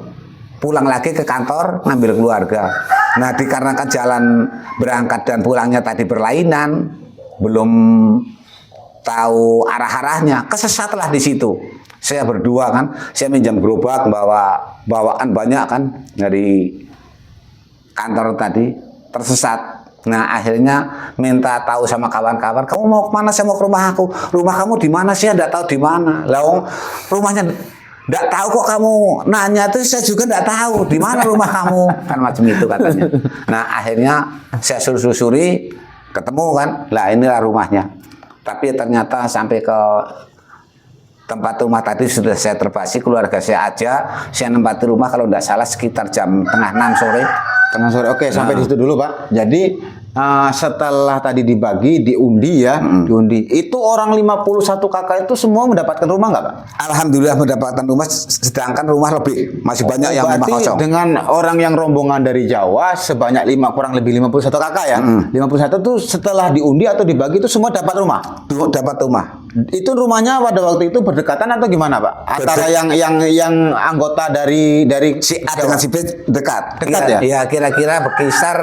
Speaker 4: pulang lagi ke kantor ngambil keluarga. Nah dikarenakan jalan berangkat dan pulangnya tadi berlainan, belum tahu arah-arahnya, kesesatlah di situ. Saya berdua kan, saya minjam gerobak, bawaan banyak kan dari kantor tadi, tersesat. Nah akhirnya minta tahu sama kawan-kawan, kamu mau kemana? Saya mau ke rumah aku. Rumah kamu di mana? Saya tidak tahu di mana. Lah rumahnya tidak tahu kok kamu nanya, tuh saya juga tidak tahu di mana rumah kamu, kan macam itu katanya. Nah akhirnya saya susuri, ketemu kan, lah inilah rumahnya. Tapi ternyata sampai ke tempat rumah tadi sudah saya terbasi, keluarga saya aja, saya nempati rumah kalau tidak salah sekitar jam 5:30 sore.
Speaker 2: Tengah sore. Oke, sampai di situ dulu Pak. Jadi setelah tadi dibagi, diundi ya, diundi. Itu orang 51 kakak itu semua mendapatkan rumah nggak Pak?
Speaker 4: Alhamdulillah mendapatkan rumah, sedangkan rumah lebih masih banyak yang rumah
Speaker 2: Berarti
Speaker 4: kosong.
Speaker 2: dengan orang yang rombongan dari Jawa sebanyak kurang lebih 51 kakak ya. 51 itu setelah diundi atau dibagi itu semua dapat rumah.
Speaker 4: Dapat rumah.
Speaker 2: Itu rumahnya pada waktu itu berdekatan atau gimana Pak? Antara yang anggota dari
Speaker 4: Si A dengan si B dekat.
Speaker 2: Dekat ya?
Speaker 4: Iya, kira-kira berkisar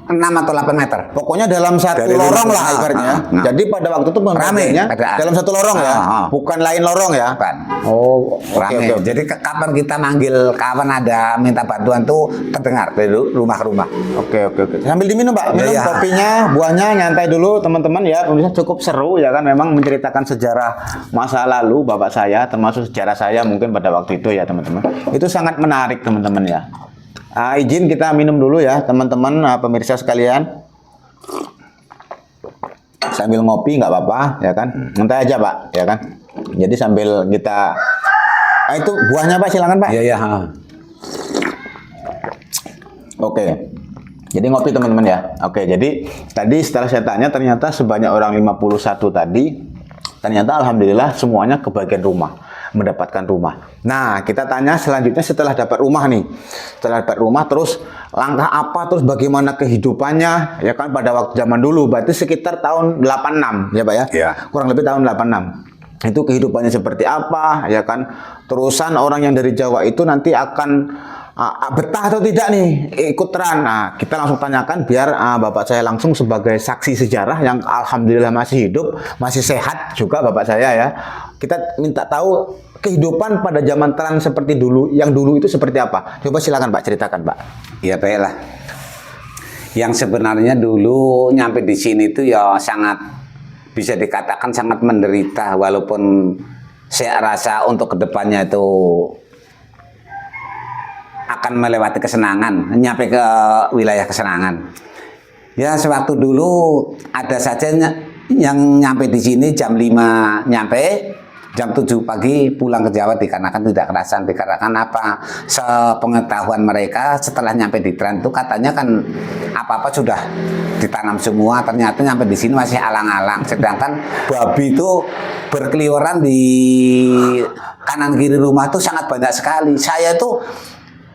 Speaker 4: atau 8 meter.
Speaker 2: Pokoknya dalam satu
Speaker 4: Dari
Speaker 2: lorong
Speaker 4: rumah.
Speaker 2: lah ibaratnya. Jadi pada waktu itu pembagiannya
Speaker 4: Rame.
Speaker 2: dalam satu lorong ya, bukan lain lorong ya.
Speaker 4: Bukan.
Speaker 2: Oh,
Speaker 4: Rame.
Speaker 2: oke.
Speaker 4: Jadi kapan kita manggil kawan ada minta bantuan tuh terdengar dari rumah ke rumah.
Speaker 2: Oke. Sambil diminum Pak, minum
Speaker 4: Iya.
Speaker 2: kopinya, buahnya, nyantai dulu teman-teman ya. Pemirsa cukup seru ya kan, memang menceritakan sejarah masa lalu bapak saya, termasuk sejarah saya mungkin pada waktu itu ya teman-teman. Itu sangat menarik teman-teman ya. Izin kita minum dulu ya teman-teman, pemirsa sekalian. Sambil ngopi nggak apa-apa ya kan, nyantai aja Pak ya kan. Jadi sambil kita, itu buahnya Pak, silakan Pak.
Speaker 4: Iya.
Speaker 2: Oke. Jadi ngopi teman-teman ya. Oke, jadi tadi setelah saya tanya ternyata sebanyak orang 51 tadi, ternyata alhamdulillah semuanya kebagian rumah, mendapatkan rumah. Nah, kita tanya selanjutnya setelah dapat rumah nih. Setelah dapat rumah terus langkah apa, terus bagaimana kehidupannya ya kan pada waktu zaman dulu, berarti sekitar tahun 86 ya Pak ya.
Speaker 4: Iya.
Speaker 2: Kurang lebih tahun 86. Itu kehidupannya seperti apa ya kan. Terusan orang yang dari Jawa itu nanti akan betah atau tidak nih ikut teran. Nah, kita langsung tanyakan biar bapak saya langsung sebagai saksi sejarah yang alhamdulillah masih hidup, masih sehat juga bapak saya ya. Kita minta tahu kehidupan pada zaman teran seperti dulu, yang dulu itu seperti apa. Coba silakan Pak, ceritakan Pak.
Speaker 4: Iya baiklah. Yang sebenarnya dulu nyampe di sini itu ya sangat bisa dikatakan sangat menderita, walaupun saya rasa untuk kedepannya itu akan melewati kesenangan, nyampe ke wilayah kesenangan. Ya sewaktu dulu ada saja yang nyampe di sini jam 5 nyampe, jam 7 pagi pulang ke Jawa dikarenakan tidak kerasan. Dikarenakan apa? Sepengetahuan mereka setelah nyampe di Tran itu katanya kan apa-apa sudah ditanam semua, ternyata nyampe di sini masih alang-alang. Sedangkan babi itu berkeliaran di kanan kiri rumah itu sangat banyak sekali. Saya tuh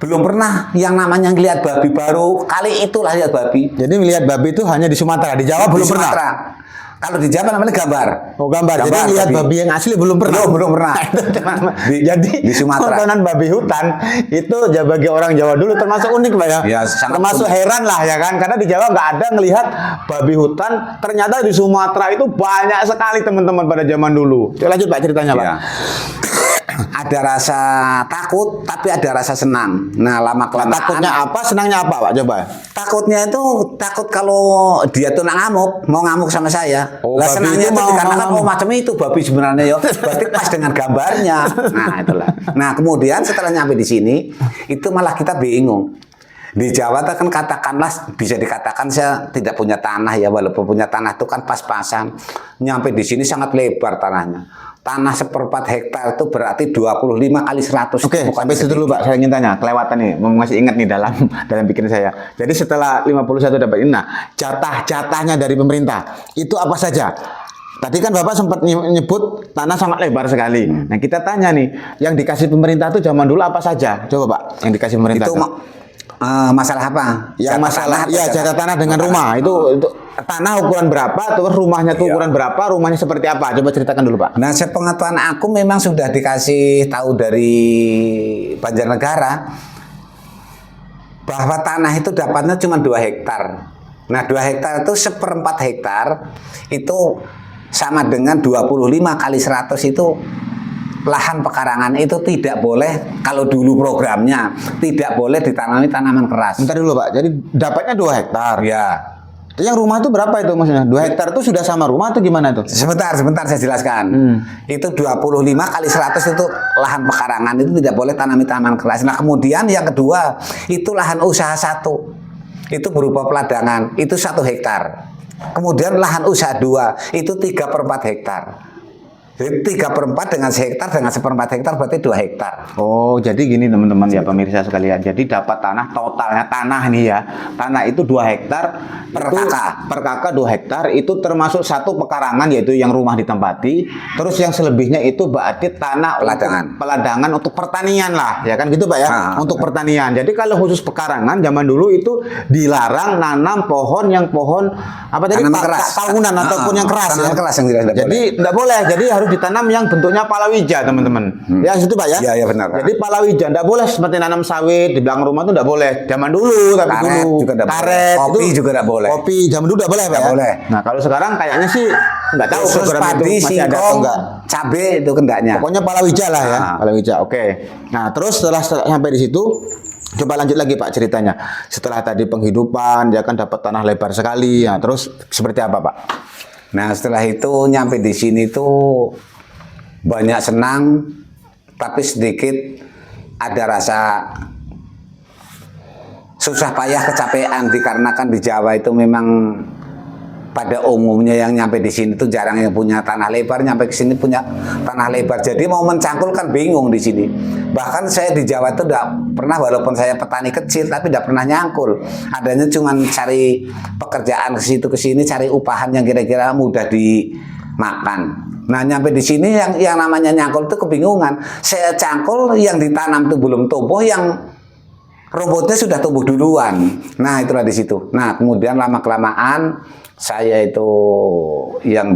Speaker 4: belum pernah yang namanya ngelihat babi, baru kali itulah lihat babi.
Speaker 2: Jadi melihat babi itu hanya di Sumatera, di Jawa belum pernah.
Speaker 4: Sumatera. Kalau di Jawa namanya gambar.
Speaker 2: Oh, gambar. Jadi lihat babi yang asli belum pernah.
Speaker 4: Belum pernah.
Speaker 2: Jadi
Speaker 4: di Sumatera.
Speaker 2: tontonan babi hutan itu ya bagi orang Jawa dulu termasuk unik Pak ya.
Speaker 4: Ya, sangat
Speaker 2: termasuk
Speaker 4: unik.
Speaker 2: heran lah ya kan, karena di Jawa nggak ada ngelihat babi hutan. Ternyata di Sumatera itu banyak sekali teman-teman pada zaman dulu. Coba lanjut Pak ceritanya Pak.
Speaker 4: Ya. Ada rasa takut, tapi ada rasa senang. Nah, lama kelamaan.
Speaker 2: Takutnya apa, senangnya apa Pak? Coba.
Speaker 4: Takutnya itu takut kalau dia tuh ngamuk, mau ngamuk sama saya.
Speaker 2: Oh,
Speaker 4: Lah
Speaker 2: babi
Speaker 4: senangnya
Speaker 2: itu
Speaker 4: itu
Speaker 2: mau
Speaker 4: dikarenakan
Speaker 2: ngamuk.
Speaker 4: oh macam itu babi sebenarnya yo. Berarti pas dengan gambarnya. Nah, itulah. Nah, kemudian setelah nyampe di sini, itu malah kita bingung. Di Jawa kan katakanlah bisa dikatakan saya tidak punya tanah ya, walaupun punya tanah itu kan pas-pasan. Nyampe di sini sangat lebar tanahnya. Tanah 1/4 hektar itu berarti 25 kali 100.
Speaker 2: Oke, sampai situ dulu Pak. Saya ingin tanya, kelewatan nih, masih ingat nih dalam pikiran saya. Jadi setelah 51 dapat ini, nah jatah-jatahnya dari pemerintah itu apa saja? Tadi kan Bapak sempat nyebut tanah sangat lebar sekali. Nah kita tanya nih, yang dikasih pemerintah itu zaman dulu apa saja? Coba Pak, yang dikasih pemerintah
Speaker 4: Itu masalah apa?
Speaker 2: yang
Speaker 4: Jatah
Speaker 2: masalah
Speaker 4: tanah
Speaker 2: ya
Speaker 4: atau
Speaker 2: jatah tanah dengan rumah itu tanah ukuran berapa, terus rumahnya tuh
Speaker 4: Iya.
Speaker 2: ukuran berapa, rumahnya seperti apa? Coba ceritakan dulu Pak.
Speaker 4: Nah, sepengetahuan aku memang sudah dikasih tahu dari Banjarnegara bahwa tanah itu dapatnya cuma 2 hektar. Nah, 2 hektar itu 1/4 hektar itu sama dengan 25 kali 100 itu lahan pekarangan itu tidak boleh, kalau dulu programnya tidak boleh ditanami tanaman keras.
Speaker 2: Bentar dulu Pak, jadi dapatnya 2 hektar.
Speaker 4: Ya.
Speaker 2: Yang rumah itu berapa itu maksudnya? 2 hektar itu sudah sama rumah atau gimana tuh?
Speaker 4: Sebentar saya jelaskan. Itu 25 kali 100 itu lahan pekarangan itu tidak boleh tanami tanaman keras. Nah, kemudian yang kedua itu lahan usaha 1. Itu berupa peladangan, itu 1 hektar. Kemudian lahan usaha 2 itu 3/4 hektar. Jadi 3/4 dengan 1 hektar dengan 1/4 hektar berarti 2 hektar.
Speaker 2: Oh, jadi gini teman-teman ya pemirsa sekalian. Jadi dapat tanah totalnya tanah nih ya. Tanah itu 2 hektar
Speaker 4: Per
Speaker 2: itu-
Speaker 4: kakak.
Speaker 2: Per kakak 2 hektar itu termasuk 1 pekarangan yaitu yang rumah ditempati. Terus yang selebihnya itu berarti tanah
Speaker 4: Peladangan.
Speaker 2: untuk peladangan untuk pertanian lah, ya kan gitu Pak ya. Untuk pertanian. Jadi kalau khusus pekarangan zaman dulu itu dilarang nanam pohon apa tadi
Speaker 4: Tanaman keras.
Speaker 2: tahunan ataupun yang keras
Speaker 4: Tanaman
Speaker 2: ya.
Speaker 4: keras yang tidak
Speaker 2: Jadi tidak boleh. Jadi harus ditanam yang bentuknya palawija, teman-teman. Ya, itu Pak ya.
Speaker 4: Iya, ya benar.
Speaker 2: Jadi palawija enggak boleh seperti nanam sawit di belakang rumah itu enggak boleh. Zaman dulu, tapi
Speaker 4: Karet
Speaker 2: dulu.
Speaker 4: juga nggak boleh.
Speaker 2: Karet
Speaker 4: Kopi
Speaker 2: itu
Speaker 4: juga nggak boleh.
Speaker 2: Kopi zaman dulu enggak boleh, Pak.
Speaker 4: Nggak
Speaker 2: Ya?
Speaker 4: boleh.
Speaker 2: Nah, kalau sekarang kayaknya sih enggak tahu
Speaker 4: Khusus
Speaker 2: program
Speaker 4: padi,
Speaker 2: itu masih ada atau
Speaker 4: singkong,
Speaker 2: enggak.
Speaker 4: cabe itu kendaknya.
Speaker 2: Pokoknya palawija lah ya,
Speaker 4: Ah.
Speaker 2: palawija. Oke. Nah, terus setelah sampai di situ, coba lanjut lagi Pak ceritanya. Setelah tadi penghidupan, dia kan dapat tanah lebar sekali. Nah, terus seperti apa Pak?
Speaker 4: Nah, setelah itu nyampe di sini tuh banyak senang, tapi sedikit ada rasa susah payah, kecapean dikarenakan di Jawa itu memang pada umumnya yang nyampe di sini tuh jarang yang punya tanah lebar, nyampe ke sini punya tanah lebar. Jadi mau mencangkul kan bingung di sini. Bahkan saya di Jawa itu tidak pernah, walaupun saya petani kecil tapi tidak pernah nyangkul. Adanya cuma cari pekerjaan ke situ ke sini, cari upahan yang kira-kira mudah dimakan. Nah, nyampe di sini yang namanya nyangkul itu kebingungan. Saya cangkul yang ditanam itu belum tumbuh, yang rumputnya sudah tumbuh duluan. Nah, itulah di situ. Nah, kemudian lama-kelamaan saya itu yang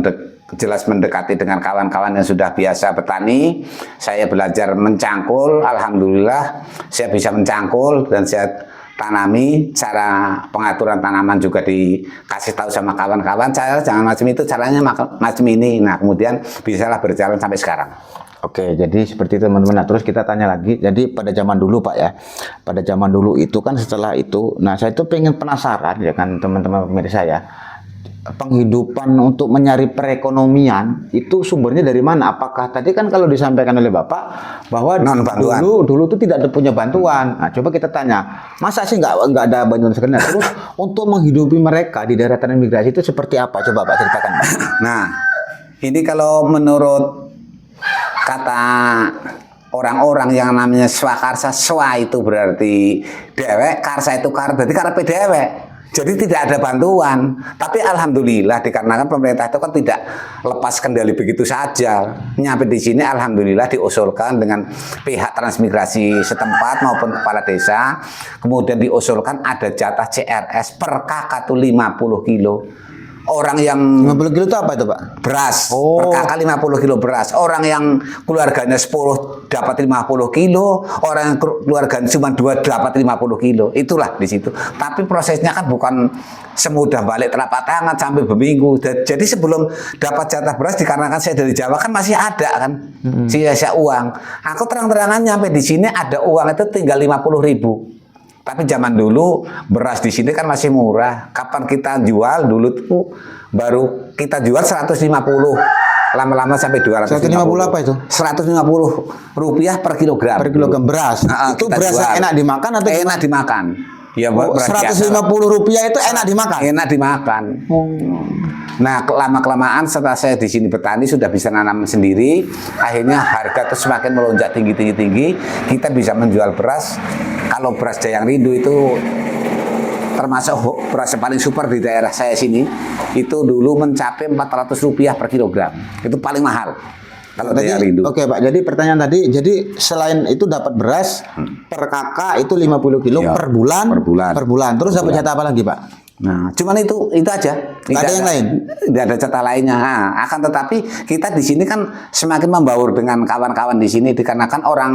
Speaker 4: jelas mendekati dengan kawan-kawan yang sudah biasa bertani. Saya belajar mencangkul. Alhamdulillah saya bisa mencangkul dan saya tanami. Cara pengaturan tanaman juga dikasih tahu sama kawan-kawan. Cara jangan macam itu, caranya macam ini. Nah, kemudian bisalah berjalan sampai sekarang.
Speaker 2: Oke, jadi seperti itu teman-teman. Nah, terus kita tanya lagi. Jadi pada zaman dulu Pak ya, pada zaman dulu itu kan setelah itu, nah saya itu pengen penasaran ya kan teman-teman pemirsa ya, penghidupan untuk mencari perekonomian itu sumbernya dari mana? Apakah tadi kan kalau disampaikan oleh Bapak bahwa
Speaker 4: Non-bantuan.
Speaker 2: dulu tuh tidak ada punya bantuan. Nah, coba kita tanya, masa sih nggak ada bantuan sebenarnya? Terus untuk menghidupi mereka di daerah transmigrasi itu seperti apa? Coba Pak ceritakan Pak.
Speaker 4: Nah, ini kalau menurut kata orang-orang yang namanya swakarsa, swa itu berarti dewek, karsa itu berarti karepe dewek. Jadi tidak ada bantuan. Tapi alhamdulillah dikarenakan pemerintah itu kan tidak lepas kendali begitu saja. Nyampe di sini alhamdulillah diusulkan dengan pihak transmigrasi setempat maupun kepala desa. Kemudian diusulkan ada jatah CRS per kakak itu 50 kilo. Orang yang
Speaker 2: 50 kilo itu apa itu Pak?
Speaker 4: beras,
Speaker 2: Oh.
Speaker 4: per kakak 50 kilo beras. Orang yang keluarganya 10 dapat 50 kilo, orang yang keluarganya cuma 2 dapat 50 kilo. Itulah di situ. Tapi prosesnya kan bukan semudah balik telapak tangan sampai berminggu. Jadi sebelum dapat jatah beras, dikarenakan saya dari Jawa kan masih ada kan sisa uang. Aku terang-terangan nyampe di sini ada uang itu tinggal 50.000. Tapi zaman dulu beras di sini kan masih murah. Kapan kita jual dulu tuh baru kita jual 150. Lama-lama sampai 250.
Speaker 2: 150 apa itu?
Speaker 4: 150 rupiah per kilogram.
Speaker 2: Per kilogram beras.
Speaker 4: Nah,
Speaker 2: itu
Speaker 4: kita
Speaker 2: beras yang
Speaker 4: jual.
Speaker 2: enak dimakan atau
Speaker 4: enak dimakan? Ya,
Speaker 2: Oh,
Speaker 4: beras biasa.
Speaker 2: 150 rupiah itu enak dimakan.
Speaker 4: Enak dimakan. Nah, lama-kelamaan setelah saya di sini bertani sudah bisa nanam sendiri, akhirnya harga itu semakin melonjak tinggi. Kita bisa menjual beras. Kalau beras Jayang Rindu itu termasuk beras yang paling super di daerah saya sini, itu dulu mencapai 400 rupiah per kilogram. Itu paling mahal. Kalau Jayang Rindu.
Speaker 2: Oke Pak, jadi pertanyaan tadi, jadi selain itu dapat beras per kakak itu 50 kilo
Speaker 4: Ya,
Speaker 2: per bulan.
Speaker 4: per bulan.
Speaker 2: Terus dapat jatah apa lagi Pak?
Speaker 4: Nah, cuman itu aja.
Speaker 2: Nggak ada yang lain?
Speaker 4: Tidak ada jatah lainnya. Nah, akan tetapi kita di sini kan semakin membaur dengan kawan-kawan di sini dikarenakan orang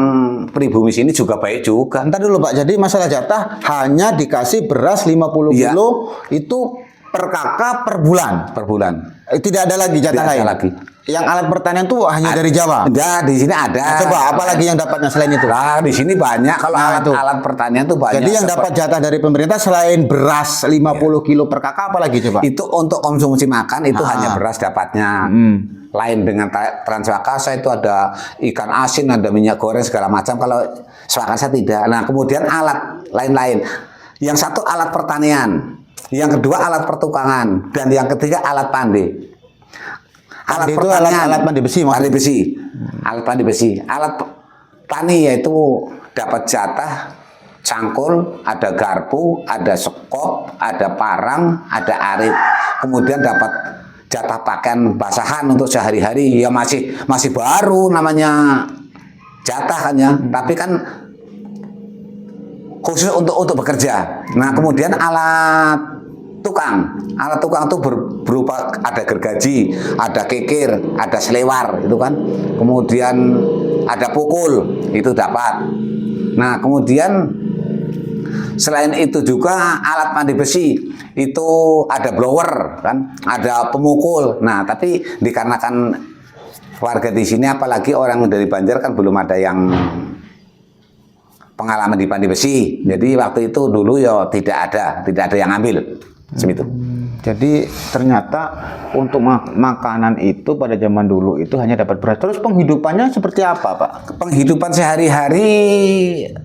Speaker 4: pribumi sini juga baik juga.
Speaker 2: Ntar dulu Pak, jadi masalah jatah hanya dikasih beras 50
Speaker 4: Iya.
Speaker 2: kilo itu per kakak per bulan.
Speaker 4: Per bulan.
Speaker 2: Tidak ada lagi jatah
Speaker 4: Tidak ada
Speaker 2: lain.
Speaker 4: lagi.
Speaker 2: Yang alat pertanian tuh hanya dari Jawa.
Speaker 4: Ya, di sini ada.
Speaker 2: Nah, coba apa lagi yang dapatnya selain itu?
Speaker 4: Nah, di sini banyak kalau
Speaker 2: Nah, itu.
Speaker 4: alat pertanian tuh banyak.
Speaker 2: Jadi yang dapat jatah dari pemerintah selain beras 50 kilo per kakak apa lagi coba?
Speaker 4: itu untuk konsumsi makan itu
Speaker 2: Ah.
Speaker 4: hanya beras dapatnya. Lain dengan Transwakarsa itu ada ikan asin, ada minyak goreng segala macam. Kalau Swakarsa tidak. Nah, kemudian alat lain-lain. Yang satu alat pertanian, yang kedua alat pertukangan, dan yang ketiga alat pandai.
Speaker 2: Pandai itu alat pandai besi maksudnya?
Speaker 4: Pandai besi. Alat pandai besi. Alat tani yaitu dapat jatah cangkul, ada garpu, ada sekop, ada parang, ada arit. Kemudian dapat jatah pakaian basahan untuk sehari-hari. Ya masih baru namanya jatah kan ya. Tapi kan khusus untuk bekerja. Nah, kemudian alat tukang. Alat tukang itu berupa ada gergaji, ada kikir, ada selewar, itu kan. Kemudian ada pukul, itu dapat. Nah, kemudian selain itu juga alat mandi besi, itu ada blower, kan, ada pemukul. Nah, tapi dikarenakan warga di sini, apalagi orang dari Banjar kan belum ada yang pengalaman di pandi besi. Jadi waktu itu dulu ya tidak ada yang ambil. Seperti itu.
Speaker 2: Jadi ternyata untuk makanan itu pada zaman dulu itu hanya dapat beras. Terus penghidupannya seperti apa, Pak?
Speaker 4: Penghidupan sehari-hari,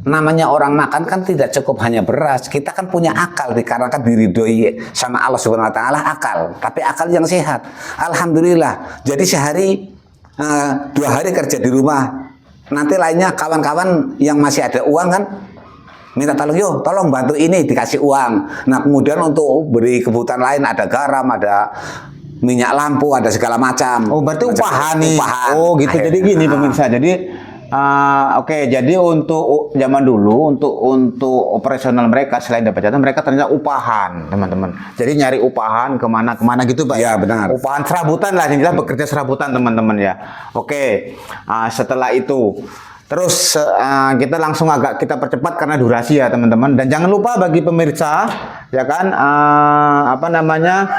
Speaker 4: namanya orang makan kan tidak cukup hanya beras. Kita kan punya akal, dikarenakan diridhoi sama Allah Subhanahu Wa Taala akal, tapi akal yang sehat. Alhamdulillah. Jadi sehari 2 hari kerja di rumah. Nanti lainnya kawan-kawan yang masih ada uang kan minta tolong, yo tolong bantu ini, dikasih uang. Nah, kemudian untuk beri kebutuhan lain ada garam, ada minyak lampu, ada segala macam.
Speaker 2: Oh, berarti upahan nih.
Speaker 4: Upahan.
Speaker 2: Oh, gitu. Jadi gini pemirsa. Jadi oke, jadi untuk zaman dulu untuk operasional mereka selain dapat jatah, mereka ternyata upahan, teman-teman. Jadi nyari upahan kemana gitu, Pak.
Speaker 4: Ya, benar.
Speaker 2: Upahan serabutan lah, yang jelas bekerja serabutan, teman-teman ya. Oke, setelah itu terus kita langsung kita percepat karena durasi ya, teman-teman. Dan jangan lupa bagi pemirsa ya kan, apa namanya,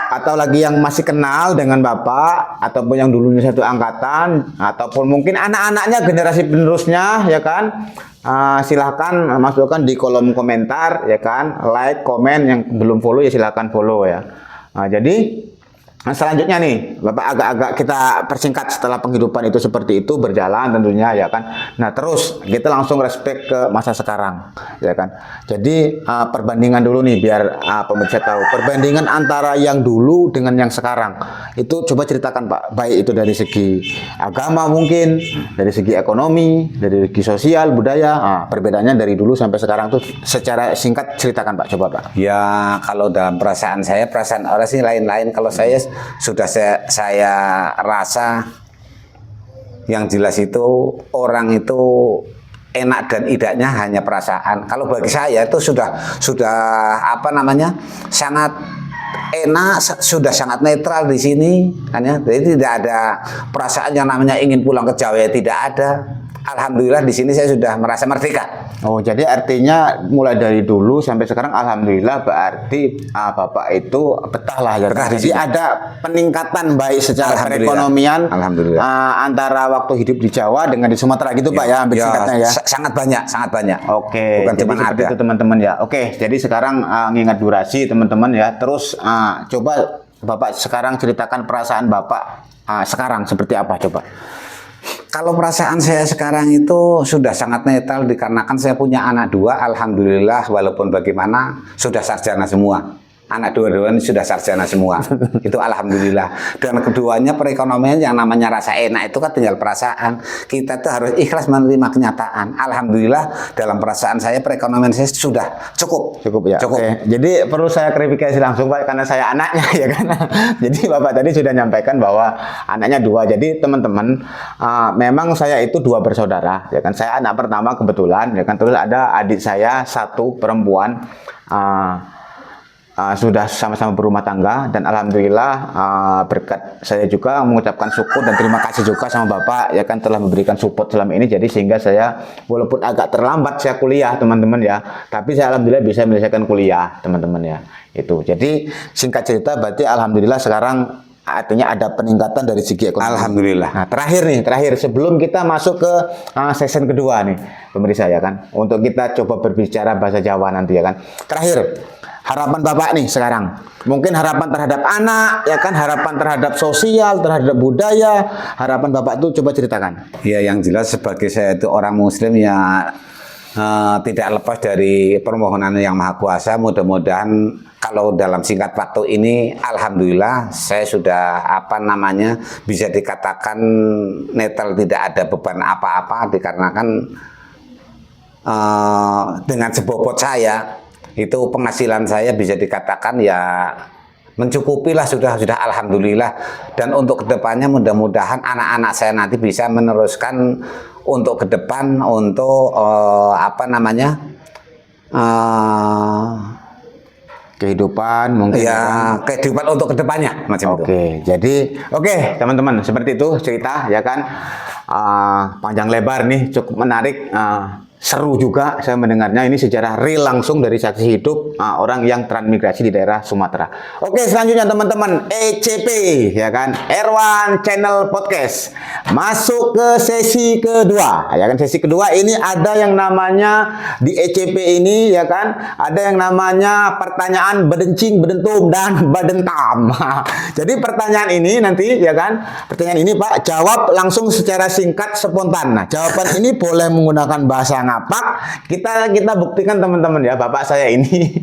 Speaker 2: atau lagi yang masih kenal dengan Bapak, ataupun yang dulunya satu angkatan, ataupun mungkin anak-anaknya generasi penerusnya ya kan, silahkan masukkan di kolom komentar ya kan, like, komen. Yang belum follow ya silahkan follow ya. Jadi selanjutnya nih, Bapak agak-agak kita persingkat setelah penghidupan itu seperti itu berjalan tentunya ya kan. Nah, terus kita langsung respect ke masa sekarang ya kan. Jadi perbandingan dulu nih biar pemirsa tahu perbandingan antara yang dulu dengan yang sekarang. Itu coba ceritakan, Pak, baik itu dari segi agama mungkin, dari segi ekonomi, dari segi sosial, budaya. Perbedaannya dari dulu sampai sekarang tuh secara singkat ceritakan, Pak, coba, Pak.
Speaker 4: Ya, kalau dalam perasaan saya, perasaan orang sih lain-lain. Kalau saya sudah saya rasa yang jelas itu orang itu enak dan idaknya hanya perasaan. Kalau bagi saya itu sudah apa namanya, sangat enak, sudah sangat netral di sini kan ya. Jadi tidak ada perasaan yang namanya ingin pulang ke Jawa, ya tidak ada. Alhamdulillah di sini saya sudah merasa merdeka.
Speaker 2: Oh, jadi artinya mulai dari dulu sampai sekarang alhamdulillah berarti Bapak itu betah lah ya.
Speaker 4: Betah
Speaker 2: Jadi ada peningkatan baik secara perekonomian antara waktu hidup di Jawa dengan di Sumatera gitu, Pak ya, ambil singkatnya ya.
Speaker 4: Sangat banyak.
Speaker 2: Oke,
Speaker 4: bukan
Speaker 2: jadi
Speaker 4: cuma
Speaker 2: seperti
Speaker 4: ada
Speaker 2: itu teman-teman ya. Oke, jadi sekarang ngingat durasi teman-teman ya. Terus coba Bapak sekarang ceritakan perasaan Bapak sekarang seperti apa coba.
Speaker 4: Kalau perasaan saya sekarang itu sudah sangat netral dikarenakan saya punya anak 2, alhamdulillah, walaupun bagaimana sudah sarjana semua. Anak dua-duanya sudah sarjana semua. Itu alhamdulillah. Dan keduanya perekonomian yang namanya rasa enak itu kan tinggal perasaan. Kita tuh harus ikhlas menerima kenyataan. Alhamdulillah dalam perasaan saya perekonomian saya sudah cukup.
Speaker 2: Cukup ya.
Speaker 4: Cukup.
Speaker 2: Oke. Jadi perlu saya klarifikasi langsung, Pak, karena saya anaknya ya kan. Jadi Bapak tadi sudah nyampaikan bahwa anaknya 2. Jadi teman-teman, memang saya itu 2 bersaudara ya kan. Saya anak pertama kebetulan ya kan. Terus ada adik saya 1 perempuan. Sudah sama-sama berumah tangga dan alhamdulillah berkat saya juga mengucapkan syukur dan terima kasih juga sama Bapak ya kan telah memberikan support selama ini. Jadi sehingga saya walaupun agak terlambat saya kuliah teman-teman ya, tapi saya alhamdulillah bisa menyelesaikan kuliah teman-teman ya. Itu jadi singkat cerita berarti alhamdulillah sekarang artinya ada peningkatan dari segi ekonomi.
Speaker 4: Alhamdulillah.
Speaker 2: Nah, terakhir sebelum kita masuk ke season kedua nih pemirsa ya kan, untuk kita coba berbicara bahasa Jawa nanti ya kan. Terakhir, harapan Bapak nih sekarang, mungkin harapan terhadap anak, ya kan, harapan terhadap sosial, terhadap budaya, harapan Bapak tuh coba ceritakan.
Speaker 4: Ya, yang jelas sebagai saya itu orang Muslim ya tidak lepas dari permohonan Yang Maha Kuasa. Mudah-mudahan kalau dalam singkat waktu ini, alhamdulillah saya sudah bisa dikatakan netral, tidak ada beban apa-apa dikarenakan dengan sebobot saya. Itu penghasilan saya bisa dikatakan ya mencukupi lah, sudah alhamdulillah. Dan untuk kedepannya mudah-mudahan anak-anak saya nanti bisa meneruskan untuk ke depan untuk
Speaker 2: kehidupan mungkin.
Speaker 4: Ya, kehidupan untuk kedepannya macam itu.
Speaker 2: Oke, jadi teman-teman, seperti itu cerita ya kan. Panjang lebar nih, cukup menarik, seru juga saya mendengarnya. Ini sejarah real langsung dari saksi hidup orang yang transmigrasi di daerah Sumatera. Oke, selanjutnya teman-teman, ECP ya kan, Erwan Channel Podcast masuk ke sesi kedua ya kan. Sesi kedua ini ada yang namanya di ECP ini ya kan, ada yang namanya pertanyaan bedencing, bedentum dan bedentam. Jadi pertanyaan ini nanti ya kan, pertanyaan ini Pak jawab langsung secara singkat spontan. Nah, jawaban ini boleh menggunakan bahasa ngapak. Kita buktikan teman-teman ya, bapak saya ini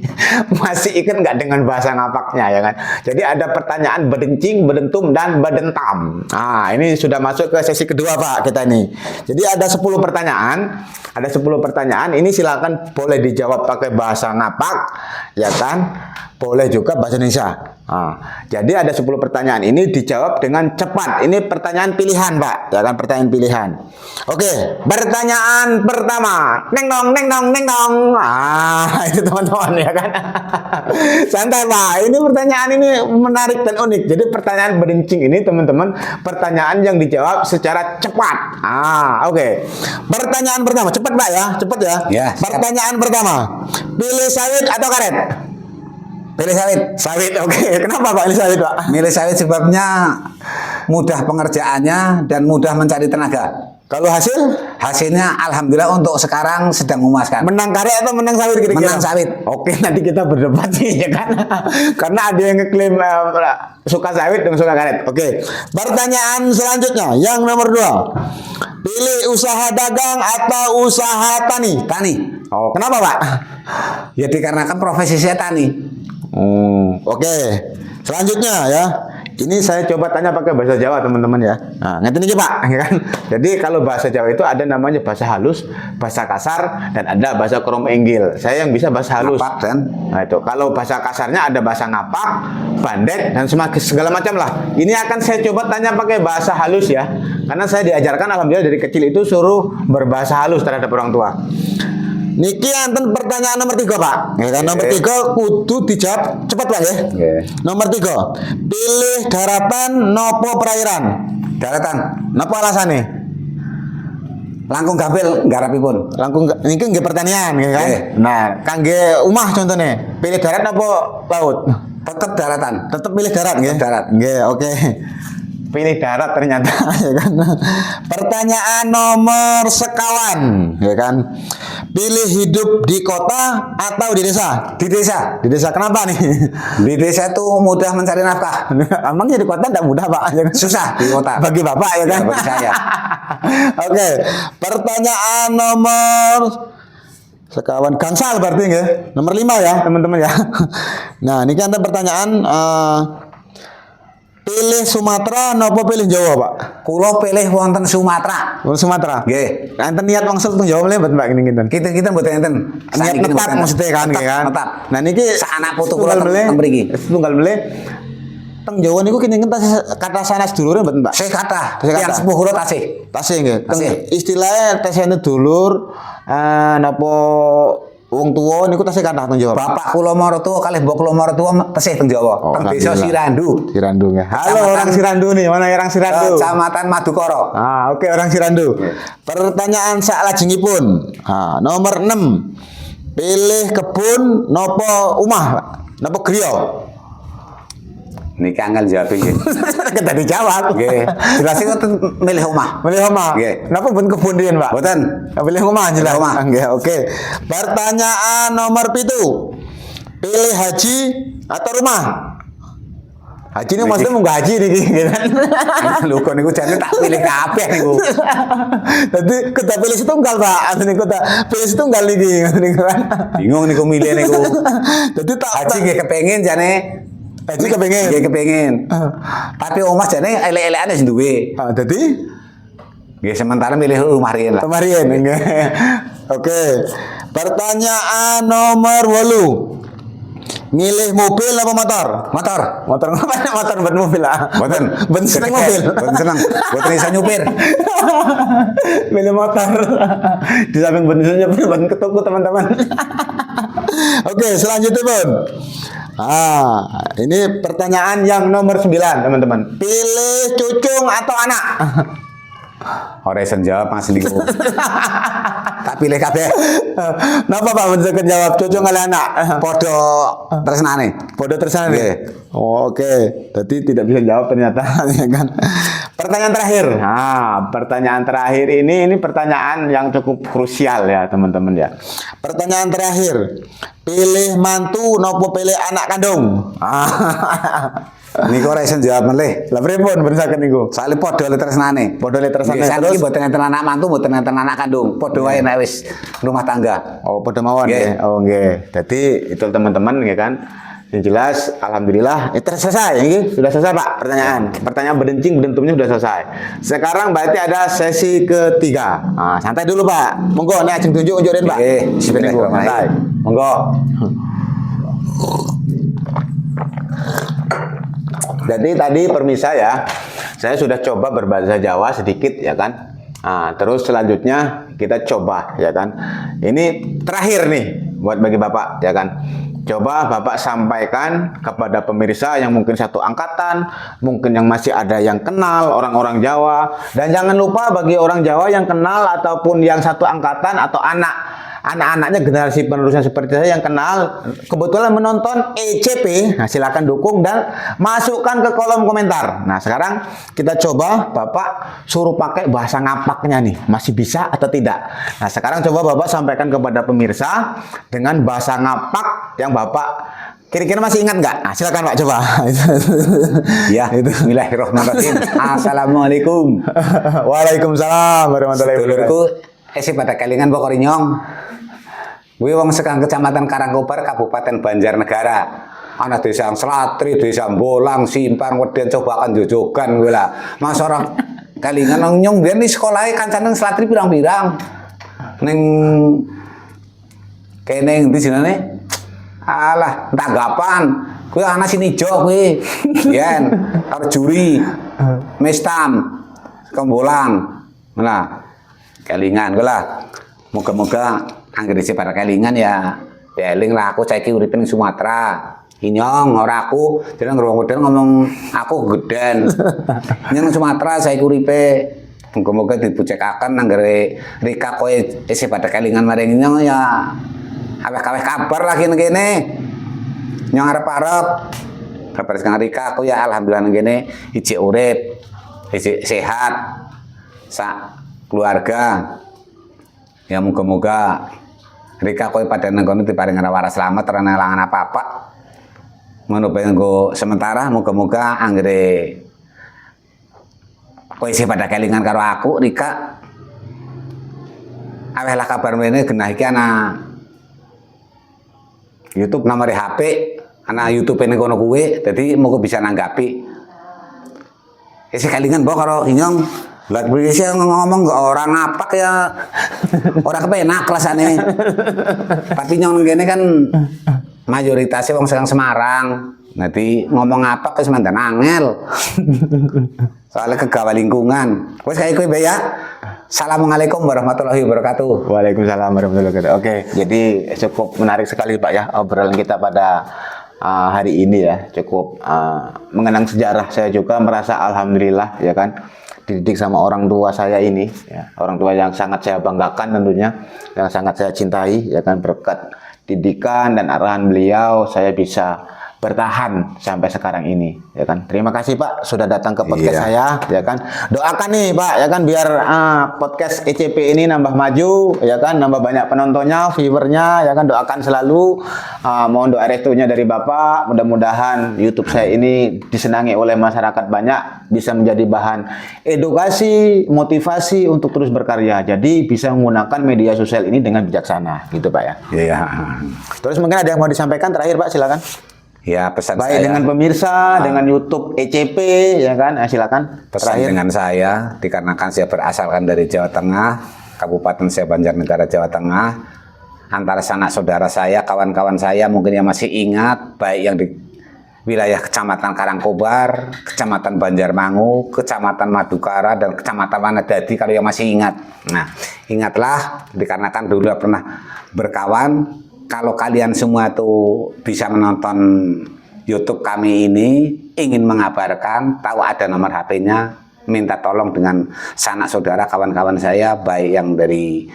Speaker 2: masih ikan nggak dengan bahasa ngapaknya ya kan. Jadi ada pertanyaan bedencing, bedentum dan bedentam. Nah, ini sudah masuk ke sesi kedua Pak kita ini. Jadi ada 10 pertanyaan. Ada 10 pertanyaan. Ini silakan boleh dijawab pakai bahasa ngapak ya kan. Boleh juga bahasa Indonesia. Jadi ada 10 pertanyaan ini dijawab dengan cepat. Ini pertanyaan pilihan Pak, ya kan, pertanyaan pilihan. Oke, pertanyaan pertama. Neng dong, neng dong, neng dong. Itu teman-teman ya kan. Santai Pak. Ini pertanyaan ini menarik dan unik. Jadi pertanyaan bedencing ini teman-teman, pertanyaan yang dijawab secara cepat. Oke. Pertanyaan pertama, cepat Pak ya, cepat ya.
Speaker 4: Ya,
Speaker 2: pertanyaan pertama. Pilih sawit atau karet?
Speaker 4: Pilih sawit.
Speaker 2: Sawit, oke. Kenapa Pak pilih sawit Pak?
Speaker 4: Milih sawit sebabnya mudah pengerjaannya dan mudah mencari tenaga.
Speaker 2: Kalau
Speaker 4: hasilnya alhamdulillah untuk sekarang sedang memuaskan.
Speaker 2: menang karet atau menang sawit kira-kira?
Speaker 4: Menang sawit.
Speaker 2: Oke, nanti kita berdebat nih ya kan. Karena ada yang ngeklaim suka sawit dan suka karet. Oke. Pertanyaan selanjutnya yang nomor 2. Pilih usaha dagang atau usaha tani?
Speaker 4: Tani.
Speaker 2: Oh, kenapa Pak?
Speaker 4: Ya dikarenakan profesi saya tani.
Speaker 2: Oke. Selanjutnya ya. Ini saya coba tanya pakai bahasa Jawa teman-teman ya. Nah, ngerti nih Pak, ya kan? Jadi kalau bahasa Jawa itu ada namanya bahasa halus, bahasa kasar, dan ada bahasa krom enggil. Saya yang bisa bahasa halus.
Speaker 4: Ngapak, kan?
Speaker 2: Nah itu. Kalau bahasa kasarnya ada bahasa ngapak, bandet, dan segala macam lah. Ini akan saya coba tanya pakai bahasa halus ya. Karena saya diajarkan alhamdulillah dari kecil itu suruh berbahasa halus terhadap orang tua. Niki anten pertanyaan nomor 3 Pak. Ya kan, nomor 3 kudu dijawab cepat Pak ya. Nomor 3. Pilih daratan nopo perairan?
Speaker 4: Daratan.
Speaker 2: Napa alasane?
Speaker 4: Langkung gampil garapipun.
Speaker 2: Langkung niki nggih pertanyaan ya kan. Nah, kangge omah contohnya. Pilih darat nopo laut?
Speaker 4: Tetap daratan.
Speaker 2: Tetap pilih darat nggih.
Speaker 4: Darat.
Speaker 2: Nggih, oke. Pilih darat ternyata ya kan. Pertanyaan nomor sekawan ya kan. Pilih hidup di kota atau di desa?
Speaker 4: Di desa.
Speaker 2: Di desa kenapa nih?
Speaker 4: Di desa itu mudah mencari nafkah.
Speaker 2: Emangnya di kota tidak mudah Pak?
Speaker 4: Susah di kota.
Speaker 2: Bagi Bapak ya kan?
Speaker 4: Ya, bagi saya.
Speaker 2: Oke. Pertanyaan nomor sekawan gangsal berarti nggih. Nomor 5 ya teman-teman ya. Nah, ini kan ada pertanyaan pilih Sumatera nopo pilih Jawa Pak?
Speaker 4: Kulo pilih wonten Sumatera.
Speaker 2: Sumatera.
Speaker 4: Nggih.
Speaker 2: Enten niat wangsul teng Jawa mle mboten Pak ngene-ngene.
Speaker 4: Kita mboten enten.
Speaker 2: Niat netat maksudnya kan nggih kan.
Speaker 4: Tetap.
Speaker 2: Nah niki
Speaker 4: sak anak putu kula teng mriki.
Speaker 2: Tunggal mle. Teng Jawa niku kene kata sanes dulure mboten Pak?
Speaker 4: Saya kata,
Speaker 2: Tasih
Speaker 4: yang
Speaker 2: kathah.
Speaker 4: sepuh kula tasih.
Speaker 2: Tasih nggih. Teng
Speaker 4: Tasih.
Speaker 2: istilahnya tasene dulur napa wong tuwa niku tasih kathah teng Jawa.
Speaker 4: Bapak kula maratuwa kalih mbok kula maratuwa tasih teng Jawa. Teng desa Sirandu.
Speaker 2: Sirandu ya. Halo orang Sirandu nih, mana orang Sirandu?
Speaker 4: Kecamatan Madukara.
Speaker 2: Oke orang Sirandu. Pertanyaan saklajengipun. Nomor 6. Pilih kebun nopo omah, Pak? Nopo griya?
Speaker 4: Niki angel jawab iki.
Speaker 2: Kita dijawab.
Speaker 4: Nggih. Jelas iku milih omah.
Speaker 2: Milih omah.
Speaker 4: Nggih.
Speaker 2: Napa pun kebun riyen, Pak?
Speaker 4: Mboten.
Speaker 2: Pilih omah jelas.
Speaker 4: Pilih omah.
Speaker 2: Nggih, oke. Pertanyaan nomor 7. Pilih haji atau rumah? Haji ini maksudnya mau haji nih kan.
Speaker 4: Lho kok niku jane tak pilih kabeh niku.
Speaker 2: Jadi kita pilih setunggal Pak. Ini kita pilih setunggal niki niku kan.
Speaker 4: Bingung niku milih niku.
Speaker 2: Jadi tak
Speaker 4: Haji nggih kepengin jane.
Speaker 2: Haji kepengen.
Speaker 4: Nggih kepengin. Tapi omah jane elek-elekan wis duwe.
Speaker 2: Jadi
Speaker 4: Nggih sementara milih rumah riyen lah.
Speaker 2: kemarin nggih. Oke. Pertanyaan nomor 8. Milih mobil apa motor?
Speaker 4: Motor.
Speaker 2: Motor ngapain motor buat mobil lah?
Speaker 4: Mboten.
Speaker 2: Ben seneng mobil.
Speaker 4: Mboten seneng. Mboten bisa nyupir.
Speaker 2: Milih motor. Di samping ben nyupir ben ketuku teman-teman. Oke, selanjutnya Bun. Ini pertanyaan yang nomor 9, teman-teman. Pilih cucung atau anak?
Speaker 4: Orang jawab asli ku. Tak pilih kabeh.
Speaker 2: Napa Pak menjelaskan jawab cucung kali anak?
Speaker 4: Podo tresnane.
Speaker 2: Bodoh tersana nih.
Speaker 4: Nggih.
Speaker 2: Oh, oke. Jadi tidak bisa jawab ternyata, ya kan? Pertanyaan terakhir. Pertanyaan terakhir ini pertanyaan yang cukup krusial ya, teman-teman ya. Pertanyaan terakhir. Pilih mantu nopo pilih anak kandung?
Speaker 4: Niku ora iso jawab melih.
Speaker 2: Lah pripun bersake niku?
Speaker 4: Soale podo le tresnane.
Speaker 2: Bodoh tersana.
Speaker 4: Nggih,
Speaker 2: Terus
Speaker 4: saiki mboten enten anak mantu, mboten enten anak kandung. Podo wae nek wis rumah tangga.
Speaker 2: oh pada mawon
Speaker 4: Nggih.
Speaker 2: ya. Oh nggih. Jadi itu teman-teman ya kan. Yang jelas alhamdulillah itu selesai ini sudah selesai Pak pertanyaan bedencing bedentumnya sudah selesai. Sekarang berarti ada sesi ketiga. Santai dulu Pak. Monggo nih ajeng tunjukin Pak.
Speaker 4: Nggih,
Speaker 2: Santai.
Speaker 4: bismillahirrahmanirrahim.
Speaker 2: Monggo. Jadi tadi permisa ya, saya sudah coba berbahasa Jawa sedikit ya kan. Terus selanjutnya kita coba ya kan. Ini terakhir nih buat bagi Bapak ya kan. Coba Bapak sampaikan kepada pemirsa yang mungkin satu angkatan, mungkin yang masih ada yang kenal orang-orang Jawa, dan jangan lupa bagi orang Jawa yang kenal ataupun yang satu angkatan atau anak-anaknya generasi penerusnya seperti saya yang kenal kebetulan menonton ECP, nah silakan dukung dan masukkan ke kolom komentar. Nah sekarang kita coba Bapak suruh pakai bahasa ngapaknya nih, masih bisa atau tidak? Nah sekarang coba Bapak sampaikan kepada pemirsa dengan bahasa ngapak yang Bapak kira-kira masih ingat nggak? Nah silakan Pak coba.
Speaker 4: Ya, bismillahirrahmanirrahim. Assalamualaikum.
Speaker 2: Waalaikumsalam warahmatullahi wabarakatuh.
Speaker 4: Dulurku pada kelingan pokok rinyong. Kuwi wong sekang Kecamatan Karangkobar, Kabupaten Banjarnegara. Ana desa Slatri, desa Bolang, Simpang, Weden, Cobakan, Jojogan kuwi lah. Mas ora kelingan nang nyong biyen di sekolahe kancane Slatri pirang-pirang. Ning kene endi jenenge? Alah, Tanggapan. Kuwi ana Sinijo kuwi. Yen karo Juri. Mestam. Kembolang. Nah, kelingan kuwi lah. Moga-moga anggere isih para kelingan ya. Eling lah aku saiki urip ning Sumatera. Inyong ora aku, jeneng wong Weden ngomong aku geden. Ning Sumatera saiki uripe. Moga-moga dibucekaken anggere Rika kowe isih pada kelingan maring inyong ya. Aweh-aweh kabar lagi nang kene. Nyong arep-arep kabar sing Rika aku ya alhamdulillah nang kene ijik urip, ijik sehat. Sak keluarga. Ya moga-moga Rika kowe pada nang kono diparing waras slamet ora nelangan apa-apa. Ngono bae nggo sementara moga-moga anggere kowe isih pada kelingan karo aku Rika. Aweh lah kabar mrene genah iki ana YouTube nomor HP, ana YouTube ning kono kuwe, dadi moga bisa nanggapi. Isih kelingan mbok karo Inyong. Lah bisa ngomong orang ngapak ya orang kepenak kelasane. Tapi nyong ngene kan mayoritasnya wong Serang Semarang. Nanti ngomong ngapak wis mandan angel. Soalnya kegawa lingkungan. Wis kayak kowe ya. Assalamualaikum warahmatullahi wabarakatuh.
Speaker 2: Waalaikumsalam warahmatullahi wabarakatuh. Oke, jadi cukup menarik sekali Pak ya obrolan kita pada hari ini ya. Cukup mengenang sejarah. Saya juga merasa alhamdulillah ya kan. Dididik sama orang tua saya ini ya, orang tua yang sangat saya banggakan tentunya, yang sangat saya cintai ya kan, berkat didikan dan arahan beliau saya bisa bertahan sampai sekarang ini ya kan. Terima kasih Pak sudah datang ke podcast saya ya kan. Doakan nih Pak ya kan biar podcast ECP ini nambah maju ya kan, nambah banyak penontonnya, viewernya ya kan. Doakan selalu, mohon doa restunya dari Bapak. Mudah-mudahan YouTube saya ini disenangi oleh masyarakat banyak, bisa menjadi bahan edukasi, motivasi untuk terus berkarya. Jadi bisa menggunakan media sosial ini dengan bijaksana gitu Pak ya.
Speaker 4: Iya.
Speaker 2: Terus mungkin ada yang mau disampaikan terakhir Pak, silakan.
Speaker 4: Ya pesan
Speaker 2: Baik
Speaker 4: saya
Speaker 2: dengan pemirsa, dengan YouTube ECP ya kan, silakan.
Speaker 4: Pesan
Speaker 2: Terakhir.
Speaker 4: dengan saya dikarenakan saya berasalkan dari Jawa Tengah, Kabupaten saya Banjarnegara Jawa Tengah. Antara sanak saudara saya, kawan-kawan saya mungkin yang masih ingat, baik yang di wilayah Kecamatan Karangkobar, Kecamatan Banjarmangu, Kecamatan Madukara, dan Kecamatan Wanadadi kalau yang masih ingat. Nah, ingatlah dikarenakan dulu pernah berkawan, kalau kalian semua tuh bisa menonton YouTube kami ini, ingin mengabarkan, tahu ada nomor HP-nya, minta tolong dengan sanak saudara kawan-kawan saya, baik yang dari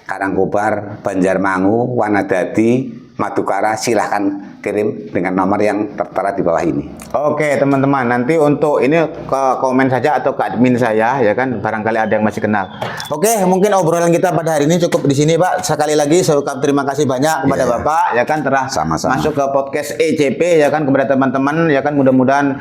Speaker 4: Karangkobar, Banjarmangu, Wanadadi, Madukara, silahkan kirim dengan nomor yang tertera di bawah ini.
Speaker 2: Oke teman-teman, nanti untuk ini ke komen saja atau ke admin saya ya kan, barangkali ada yang masih kenal. Oke, mungkin obrolan kita pada hari ini cukup di sini Pak. Sekali lagi saya ucap terima kasih banyak kepada Bapak ya kan telah
Speaker 4: Sama-sama.
Speaker 2: masuk ke podcast ECP ya kan, kepada teman-teman ya kan, mudah-mudahan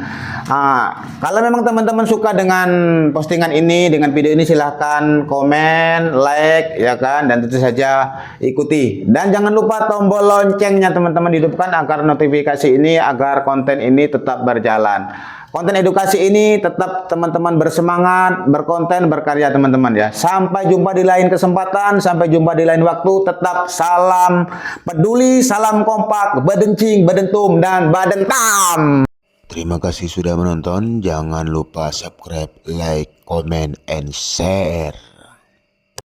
Speaker 2: kalau memang teman-teman suka dengan postingan ini, dengan video ini, silahkan komen, like ya kan, dan tentu saja ikuti. Dan jangan lupa tombol loncengnya teman-teman hidupkan agar notifikasi ini, agar konten ini tetap berjalan. Konten edukasi ini tetap teman-teman bersemangat, berkonten, berkarya teman-teman ya. Sampai jumpa di lain kesempatan, sampai jumpa di lain waktu. Tetap salam peduli, salam kompak, badencing, badentum, dan badentam.
Speaker 3: Terima kasih sudah menonton. Jangan lupa subscribe, like, comment, and share.